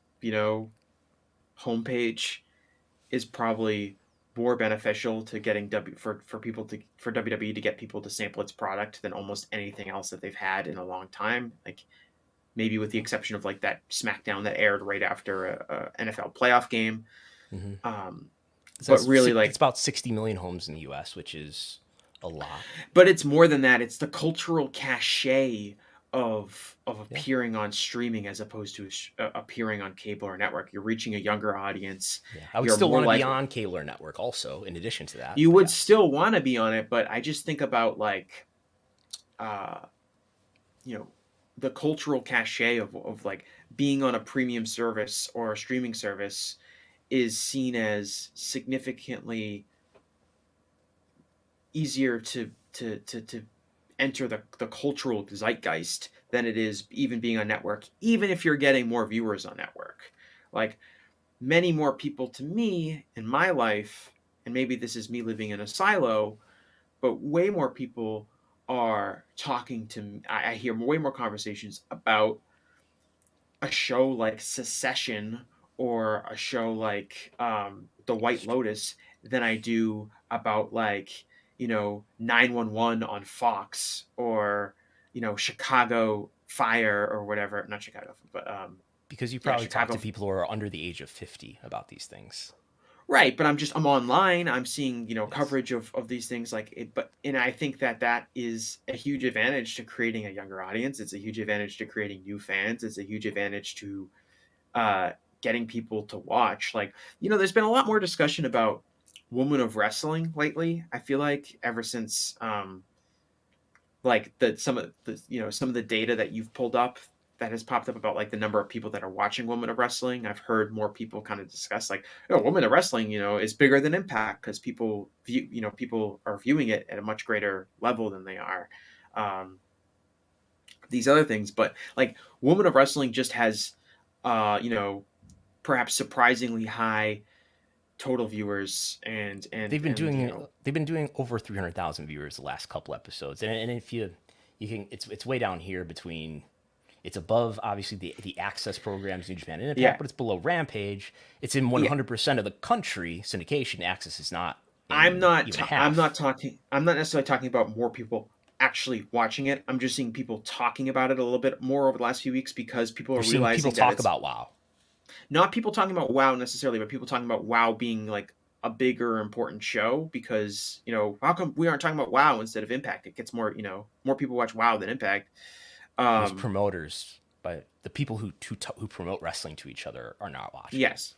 homepage is probably more beneficial to getting for WWE to get people to sample its product than almost anything else that they've had in a long time. Like, maybe with the exception of like that SmackDown that aired right after a NFL playoff game. But really, like, it's about 60 million homes in the U.S., which is a lot. But it's more than that. It's the cultural cachet of appearing on streaming as opposed to appearing on cable or network. You're reaching a younger audience. Yeah. I would still want to be on cable or network also, in addition to that. You would still want to be on it, but I just think about, like, the cultural cachet of like being on a premium service or a streaming service is seen as significantly easier to enter the cultural zeitgeist than it is even being on network, even if you're getting more viewers on network. Like, many more people to me in my life and maybe this is me living in a silo, but way more people are talking to me. I hear way more conversations about a show like Secession or a show like The White Lotus than I do about, like, 911 on Fox, or Chicago Fire, or whatever. Not Chicago, but because you probably talk Chicago. to people who are under the age of 50 about these things. Right, but I'm online. I'm seeing Yes. coverage of these things, like it. And I think that is a huge advantage to creating a younger audience. It's a huge advantage to creating new fans. It's a huge advantage to getting people to watch. Like, there's been a lot more discussion about Women of Wrestling lately. I feel like ever since like some of the data that you've pulled up that has popped up about, like, the number of people that are watching Women of Wrestling. I've heard more people kind of discuss, like, Women of Wrestling, is bigger than Impact, because people are viewing it at a much greater level than they are these other things. But, like, Women of Wrestling just has perhaps surprisingly high total viewers, and they've been doing over 300,000 viewers the last couple episodes, and if you can, it's way down here between. It's above, obviously, the access programs, New Japan and Impact, but it's below Rampage. It's in 100% of the country syndication. Access is not. I'm not necessarily talking about more people actually watching it. I'm just seeing people talking about it a little bit more over the last few weeks, because people are realizing people talk about WoW. Not people talking about WoW necessarily, but people talking about WoW being, like, a bigger important show, because how come we aren't talking about WoW instead of Impact? It gets more more people watch WoW than Impact. Those promoters, but the people who promote wrestling to each other are not watching. Yes,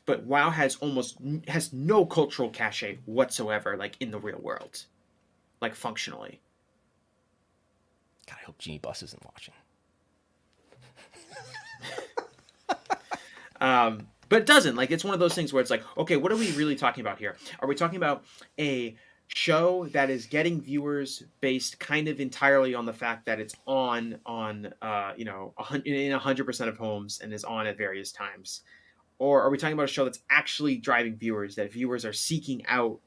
but WoW has no cultural cachet whatsoever, like, in the real world, like, functionally. God, I hope Genie Bus isn't watching. But it doesn't. Like, it's one of those things where it's like, okay, what are we really talking about here? Are we talking about a show that is getting viewers based kind of entirely on the fact that it's in 100% of homes and is on at various times? Or are we talking about a show that's actually driving viewers, that viewers are seeking out?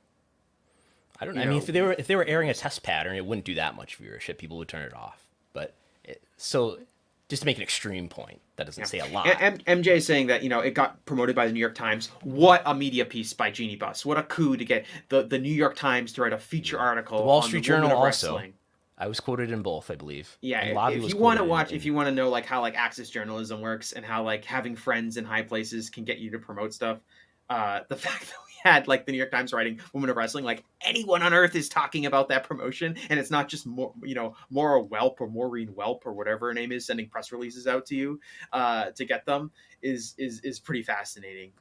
I don't know. I mean, if they were airing a test pattern, it wouldn't do that much viewership. People would turn it off. But just to make an extreme point, that doesn't say a lot. MJ is saying that, it got promoted by the New York Times. What a media piece by Genie Bus. What a coup to get the New York Times to write a feature article. The Wall Street Journal also. Wrestling. I was quoted in both, I believe. Yeah, if you want to know, like, how, like, access journalism works, and how, like, having friends in high places can get you to promote stuff, the fact that we had, like, the New York Times writing Women of Wrestling, like, anyone on earth is talking about that promotion, and it's not just Maura Welp or Maureen Welp or whatever her name is sending press releases out to you to get them is pretty fascinating.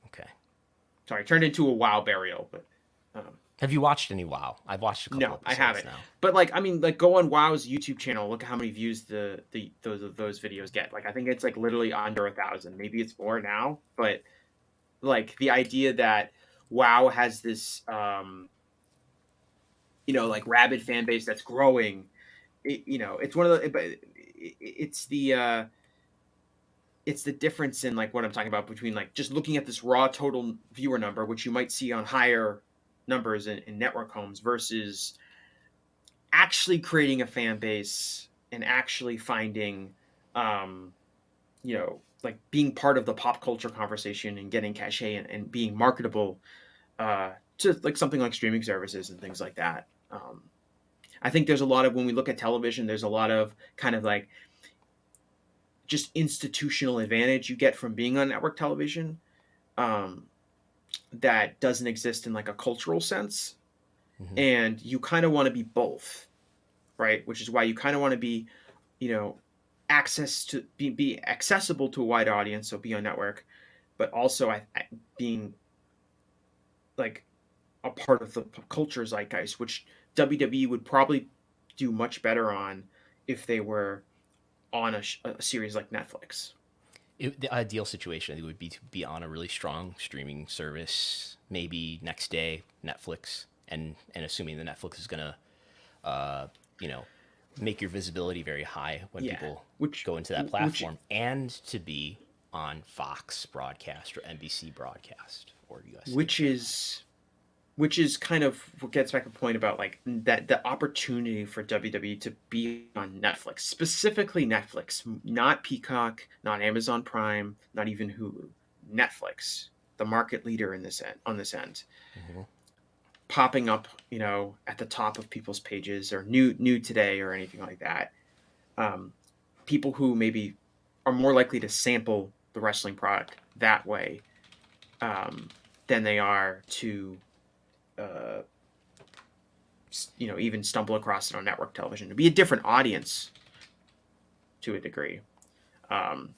Okay. Sorry, turned into a WoW burial, but. Have you watched any WoW? I've watched a couple. No, I haven't. Now. But, like, I mean, like, go on WoW's YouTube channel. Look at how many views those videos get. Like, I think it's, like, literally under 1,000. Maybe it's more now. But, like, the idea that WoW has this, like, rabid fan base that's growing. It's one of the. But it's the difference in, like, what I'm talking about between, like, just looking at this raw total viewer number, which you might see on higher numbers in network homes, versus actually creating a fan base and actually finding like, being part of the pop culture conversation and getting cachet and being marketable to, like, something like streaming services and things like that. I think there's a lot of, when we look at television, there's a lot of kind of, like, just institutional advantage you get from being on network television that doesn't exist in, like, a cultural sense. Mm-hmm. And you kind of want to be both, right? Which is why you kind of want to be, be accessible to a wide audience, so be on network, but also being, like, a part of the culture zeitgeist, which WWE would probably do much better on if they were on a series like Netflix. The ideal situation, I think, would be to be on a really strong streaming service, maybe next day Netflix, and assuming the Netflix is gonna, make your visibility very high when people go into that platform, and to be on Fox broadcast or NBC broadcast or USA. Which is kind of what gets back a point about like that the opportunity for WWE to be on Netflix, specifically Netflix, not Peacock, not Amazon Prime, not even Hulu, Netflix, the market leader in this end, on this end, popping up, at the top of people's pages or new today or anything like that. People who maybe are more likely to sample the wrestling product that way than they are to even stumble across it on network television. To be a different audience to a degree. And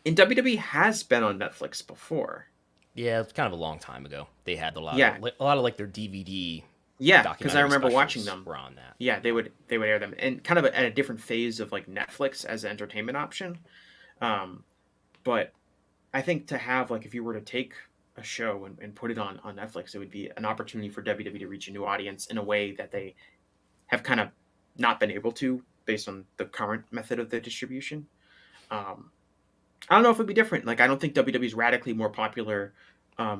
WWE has been on Netflix before. Yeah, it's kind of a long time ago. They had a lot of like their DVD. Yeah, because I remember watching them. Were on that. Yeah, they would air them, and kind of at a different phase of like Netflix as an entertainment option. But I think to have like if you were to take a show and put it on Netflix, it would be an opportunity for WWE to reach a new audience in a way that they have kind of not been able to based on the current method of the distribution. I don't know if it'd be different. Like, I don't think WWE is radically more popular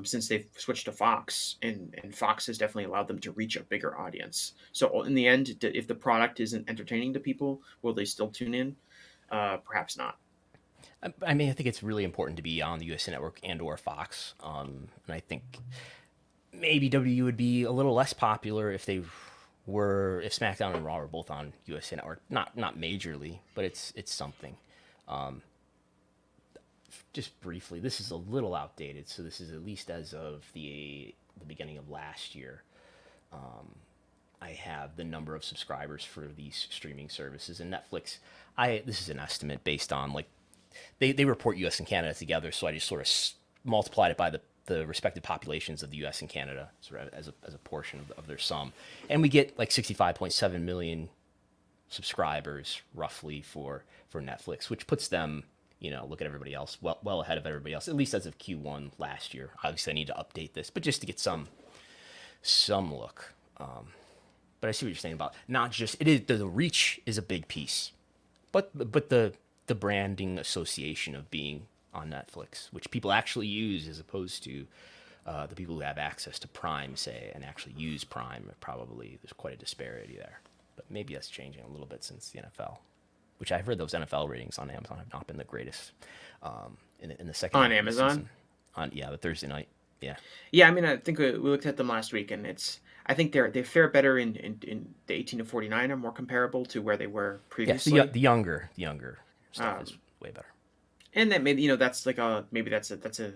since they've switched to Fox, and Fox has definitely allowed them to reach a bigger audience. So in the end, if the product isn't entertaining to people, will they still tune in? Perhaps not. I mean, I think it's really important to be on the USA Network and or Fox. And I think maybe WWE would be a little less popular if SmackDown and Raw were both on USA Network. Not majorly, but it's something. Just briefly, this is a little outdated, so this is at least as of the beginning of last year. I have the number of subscribers for these streaming services, and Netflix. This is an estimate based on like they report U.S. and Canada together, so I just sort of multiplied it by the respective populations of the U.S. and Canada sort of as a portion of their sum, and we get like 65.7 million subscribers roughly for Netflix, which puts them, look at everybody else, well ahead of everybody else, at least as of Q1 last year. Obviously, I need to update this, but just to get some look. But I see what you're saying about not just the reach is a big piece, but the branding association of being on Netflix, which people actually use as opposed to the people who have access to Prime, say, and actually use Prime. Probably there's quite a disparity there, but maybe that's changing a little bit since the NFL. Which I've heard those NFL ratings on Amazon have not been the greatest in the second on Amazon. The Thursday night. Yeah. I mean, I think we looked at them last week, and I think they fare better in the 18 to 49 are more comparable to where they were previously. Yeah, the younger stuff is way better. And that maybe that's like that's a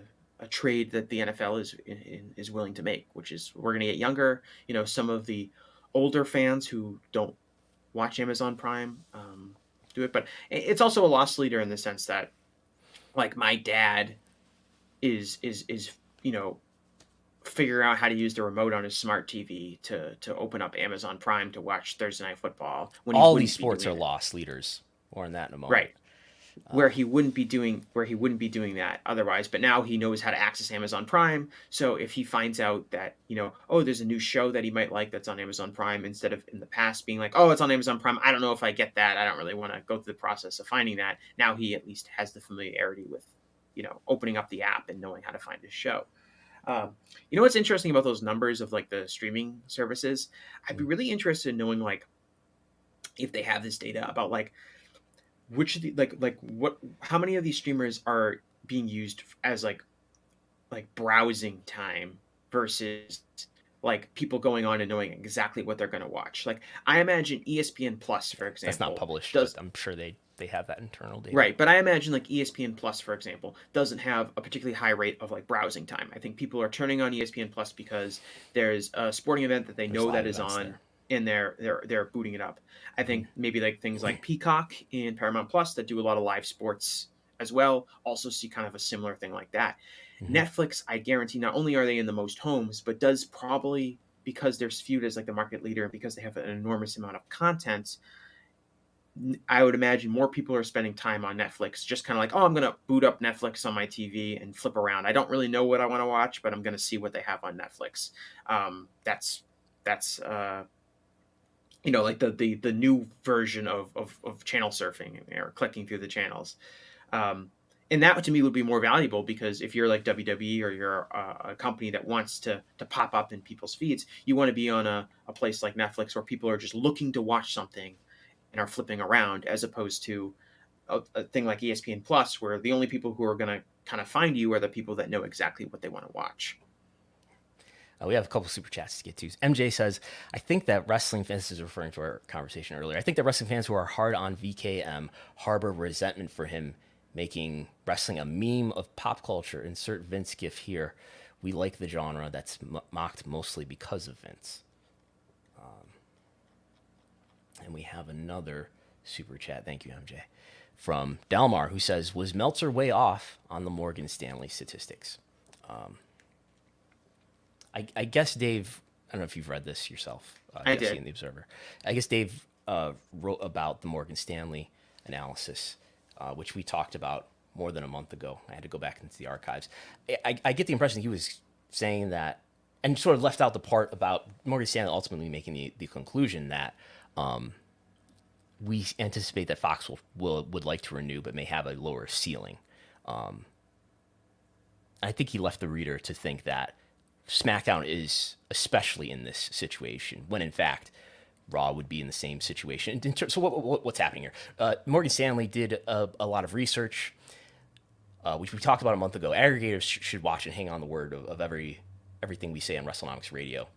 trade that the NFL is willing to make, which is we're going to get younger. Some of the older fans who don't watch Amazon Prime. Do it, but it's also a loss leader in the sense that like my dad is figuring out how to use the remote on his smart TV to open up Amazon Prime to watch Thursday Night Football. When all these sports are loss leaders. More on that in a moment. Right. Where he wouldn't be doing that otherwise, but now he knows how to access Amazon Prime. So if he finds out that there's a new show that he might like that's on Amazon Prime, instead of in the past being like, it's on Amazon Prime, I don't know if I get that, I don't really want to go through the process of finding that. Now he at least has the familiarity with opening up the app and knowing how to find his show. What's interesting about those numbers of like the streaming services? I'd be really interested in knowing like if they have this data about like which of the how many of these streamers are being used as like browsing time versus like people going on and knowing exactly what they're going to watch. Like I imagine ESPN Plus, for example, that's not published, but I'm sure they have that internal data. Right, but I imagine like ESPN Plus, for example, doesn't have a particularly high rate of like browsing time. I think people are turning on ESPN Plus because there's a sporting event that they know that is on there. And they're booting it up. I think maybe like things like Peacock and Paramount Plus that do a lot of live sports as well also see kind of a similar thing like that. Mm-hmm. Netflix, I guarantee, not only are they in the most homes, but does probably, because they're viewed as like the market leader and because they have an enormous amount of content, I would imagine more people are spending time on Netflix, just kind of like, I'm going to boot up Netflix on my TV and flip around. I don't really know what I want to watch, but I'm going to see what they have on Netflix. That's like the new version of channel surfing or clicking through the channels. and that to me would be more valuable, because if you're like WWE, or you're a company that wants to pop up in people's feeds, you want to be on a place like Netflix where people are just looking to watch something and are flipping around, as opposed to a thing like ESPN Plus, where the only people who are going to kind of find you are the people that know exactly what they want to watch. We have a couple super chats to get to. MJ says, I think that wrestling fans, this is referring to our conversation earlier, I think that wrestling fans who are hard on VKM harbor resentment for him making wrestling a meme of pop culture. Insert Vince gif here. We like the genre that's mocked mostly because of Vince. And we have another super chat. Thank you, MJ. From Delmar, who says, was Meltzer way off on the Morgan Stanley statistics? I guess Dave, I don't know if you've read this yourself. I did. In the Observer. I guess Dave wrote about the Morgan Stanley analysis, which we talked about more than a month ago. I had to go back into the archives. I get the impression that he was saying that, and sort of left out the part about Morgan Stanley ultimately making the conclusion that we anticipate that Fox would like to renew, but may have a lower ceiling. I think he left the reader to think that SmackDown is especially in this situation, when in fact Raw would be in the same situation. So what's happening here? Morgan Stanley did a lot of research, which we talked about a month ago. Aggregators should watch and hang on the word of everything we say on Wrestlenomics Radio.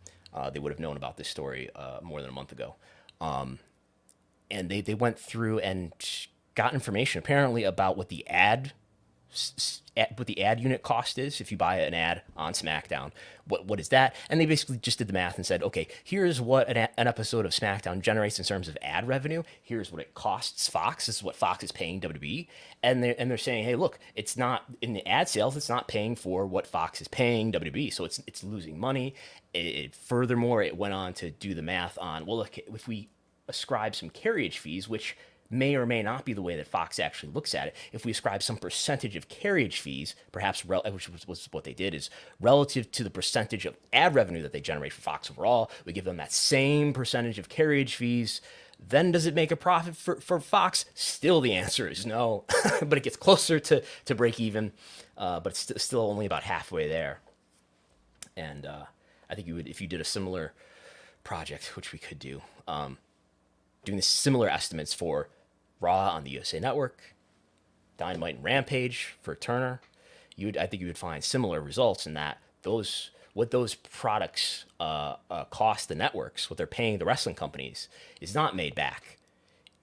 They would have known about this story more than a month ago. And they went through and got information apparently about what the ad unit cost is if you buy an ad on SmackDown. What is that? And they basically just did the math and said, okay, here's what an episode of SmackDown generates in terms of ad revenue. Here's what it costs Fox. This is what Fox is paying WWE. And they're saying, hey, look, it's not in the ad sales. It's not paying for what Fox is paying WWE. So it's losing money. Furthermore, it went on to do the math on, well, look, if we ascribe some carriage fees, which may or may not be the way that Fox actually looks at it. If we ascribe some percentage of carriage fees, perhaps, which was what they did, is relative to the percentage of ad revenue that they generate for Fox overall, we give them that same percentage of carriage fees, then does it make a profit for Fox? Still the answer is no, but it gets closer to break even, but it's still only about halfway there. And I think you would, if you did a similar project, which we could do, doing the similar estimates for Raw on the USA Network, Dynamite and Rampage for Turner, I think you would find similar results in that what those products cost the networks, what they're paying the wrestling companies, is not made back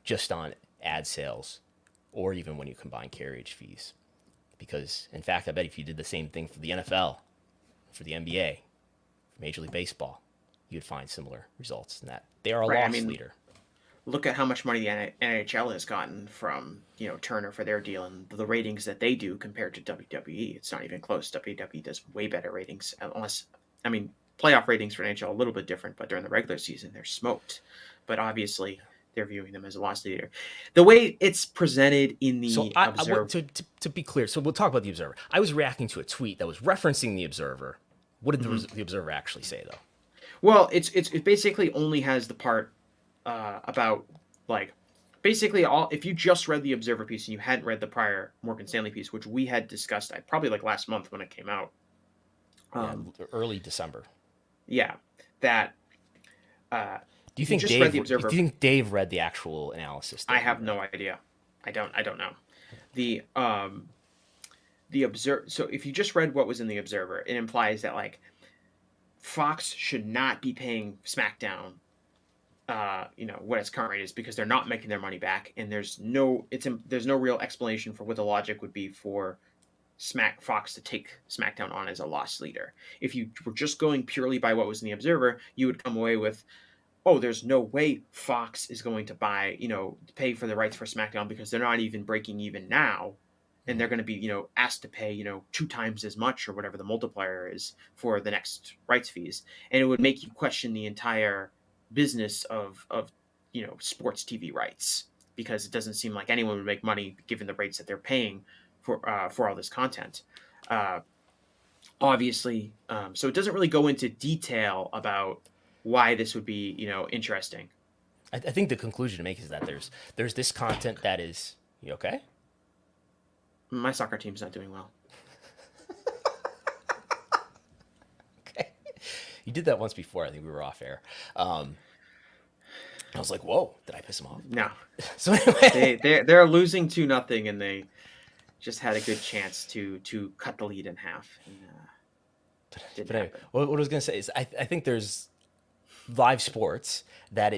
just on ad sales or even when you combine carriage fees. Because, in fact, I bet if you did the same thing for the NFL, for the NBA, for Major League Baseball, you'd find similar results in that they are a loss leader. Look at how much money the NHL has gotten from Turner for their deal and the ratings that they do compared to WWE. It's not even close. WWE does way better ratings, playoff ratings for NHL are a little bit different, but during the regular season they're smoked. But obviously they're viewing them as a loss leader. The way it's presented in the Observer. To be clear, so we'll talk about the Observer. I was reacting to a tweet that was referencing the Observer. What did the Observer actually say, though? Well, it basically only has the part about basically if you just read the Observer piece and you hadn't read the prior Morgan Stanley piece, which we had discussed probably last month when it came out, early December. Yeah, that. Do you think Dave read the actual analysis? I have no idea. I don't know. The Observer. So if you just read what was in the Observer, it implies that Fox should not be paying SmackDown what its current rate is, because they're not making their money back, and there's no real explanation for what the logic would be for Fox to take SmackDown on as a loss leader. If you were just going purely by what was in the Observer, you would come away with, oh, there's no way Fox is going to pay for the rights for SmackDown, because they're not even breaking even now, and they're going to be asked to pay 2 times as much or whatever the multiplier is for the next rights fees, and it would make you question the entire business of sports TV rights, because it doesn't seem like anyone would make money given the rates that they're paying for all this content. Obviously, so it doesn't really go into detail about why this would be interesting. I think the conclusion to make is that there's this content that is, you okay? My soccer team's not doing well. Okay. You did that once before. I think we were off air. I was like, whoa, did I piss him off? No. So anyway. They're losing 2-0, and they just had a good chance to cut the lead in half. And, but anyway, what I was going to say is I think there's live sports that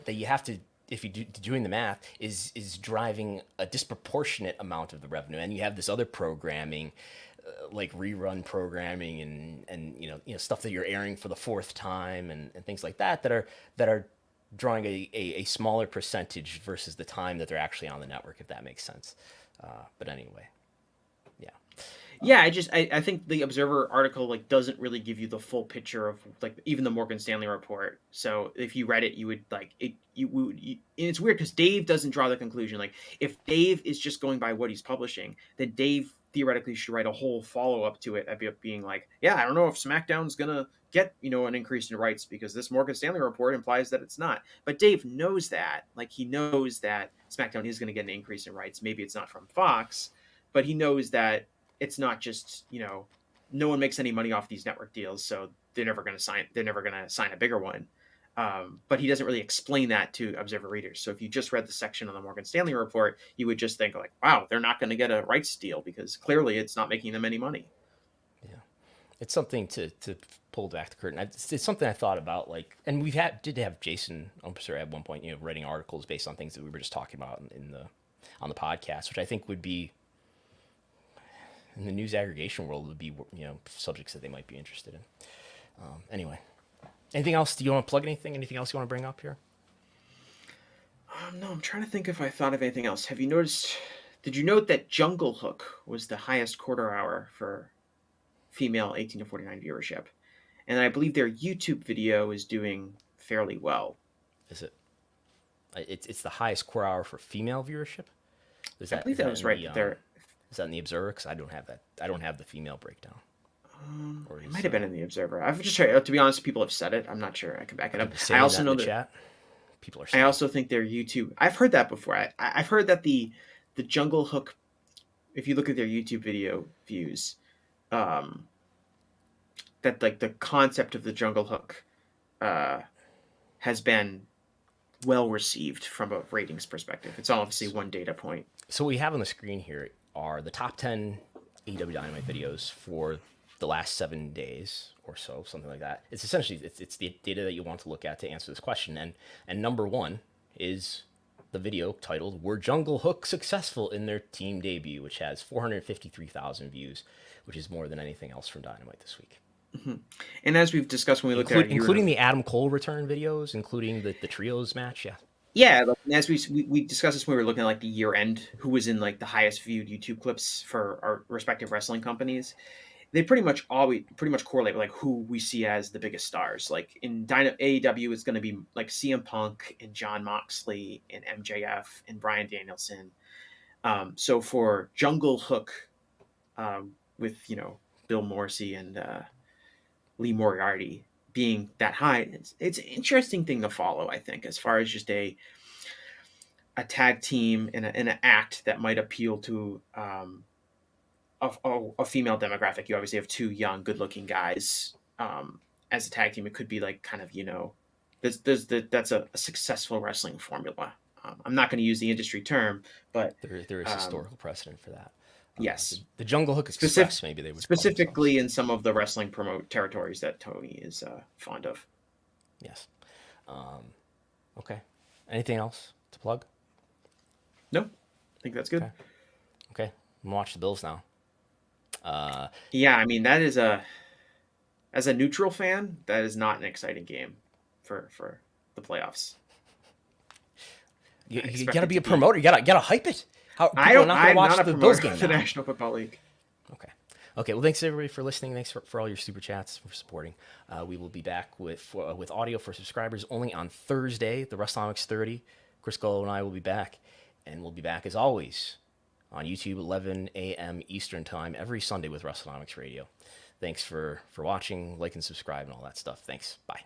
you have to, if you doing the math, is driving a disproportionate amount of the revenue. And you have this other programming, like rerun programming and you know stuff that you're airing for the fourth time and things like that are drawing a smaller percentage versus the time that they're actually on the network, if that makes sense. But anyway, yeah. Yeah, I think the Observer article like doesn't really give you the full picture of like even the Morgan Stanley report. So if you read it, you would like it. And it's weird because Dave doesn't draw the conclusion. Like if Dave is just going by what he's publishing, then Dave theoretically should write a whole follow up to it, being like, yeah, I don't know if SmackDown's gonna get an increase in rights because this Morgan Stanley report implies that it's not. But Dave knows that, like he knows that SmackDown is going to get an increase in rights. Maybe it's not from Fox, but he knows that it's not just, no one makes any money off these network deals, so they're never going to sign a bigger one. But he doesn't really explain that to Observer readers. So if you just read the section on the Morgan Stanley report, you would just think like, wow, they're not going to get a rights deal because clearly it's not making them any money. Yeah. It's something to pull back the curtain. It's something I thought about, like, and did have Jason Umpisser at one point, writing articles based on things that we were just talking about on the podcast, which I think would be, in the news aggregation world, would be subjects that they might be interested in. Anyway, anything else? Do you want to plug anything? Anything else you want to bring up here? No, I'm trying to think if I thought of anything else. Did you note that Jungle Hook was the highest quarter hour for female 18 to 49 viewership? And I believe their YouTube video is doing fairly well. Is it? It's the highest quarter hour for female viewership? I believe that was right there. Is that in the Observer? Because I don't have that. I don't have the female breakdown. It might have been in the Observer. I've just tried, to be honest, people have said it. I'm not sure. I can back it up. I also know that chat. People are saying I also think their YouTube. I've heard that before. I've heard that the Jungle Hook, if you look at their YouTube video views, that like the concept of the Jungle Hook has been well received from a ratings perspective. It's obviously one data point. So what we have on the screen here are the top 10 AEW Dynamite videos for the last 7 days or so, something like that. It's essentially it's the data that you want to look at to answer this question. And number one is the video titled "Were Jungle Hook Successful in Their Team Debut?", which has 453,000 views, which is more than anything else from Dynamite this week. Mm-hmm. And as we've discussed when we looked at it, including the Adam Cole return videos, including the trios match, yeah. Yeah, as we discussed this when we were looking at like the year end, who was in like the highest viewed YouTube clips for our respective wrestling companies. They pretty much correlate with like who we see as the biggest stars. Like in AEW, it's going to be like CM Punk and Jon Moxley and MJF and Bryan Danielson. So for Jungle Hook, with Bill Morrissey and Lee Moriarty being that high, it's an interesting thing to follow, I think, as far as just a tag team and an act that might appeal to a female demographic. You obviously have two young, good-looking guys as a tag team. It could be like kind of that's a successful wrestling formula. I'm not going to use the industry term, but there is historical precedent for that. Yes, the Jungle Hook Express, maybe they would specifically in some of the wrestling promote territories that Tony is fond of. Yes. Okay. Anything else to plug? No, I think that's good. Okay. I'm gonna watch the Bills now. Yeah, I mean that is as a neutral fan, that is not an exciting game for the playoffs. You gotta be a promoter. You gotta hype it. I'm not watch the Bills game. The National Football League. Okay. Well, thanks everybody for listening. Thanks for all your super chats, for supporting. We will be back with audio for subscribers only on Thursday, the Wrestlenomics 30. Chris Gullo and I will be back, and we'll be back as always on YouTube 11 a.m. Eastern time every Sunday with Wrestlenomics Radio. Thanks for watching, like and subscribe and all that stuff. Thanks. Bye.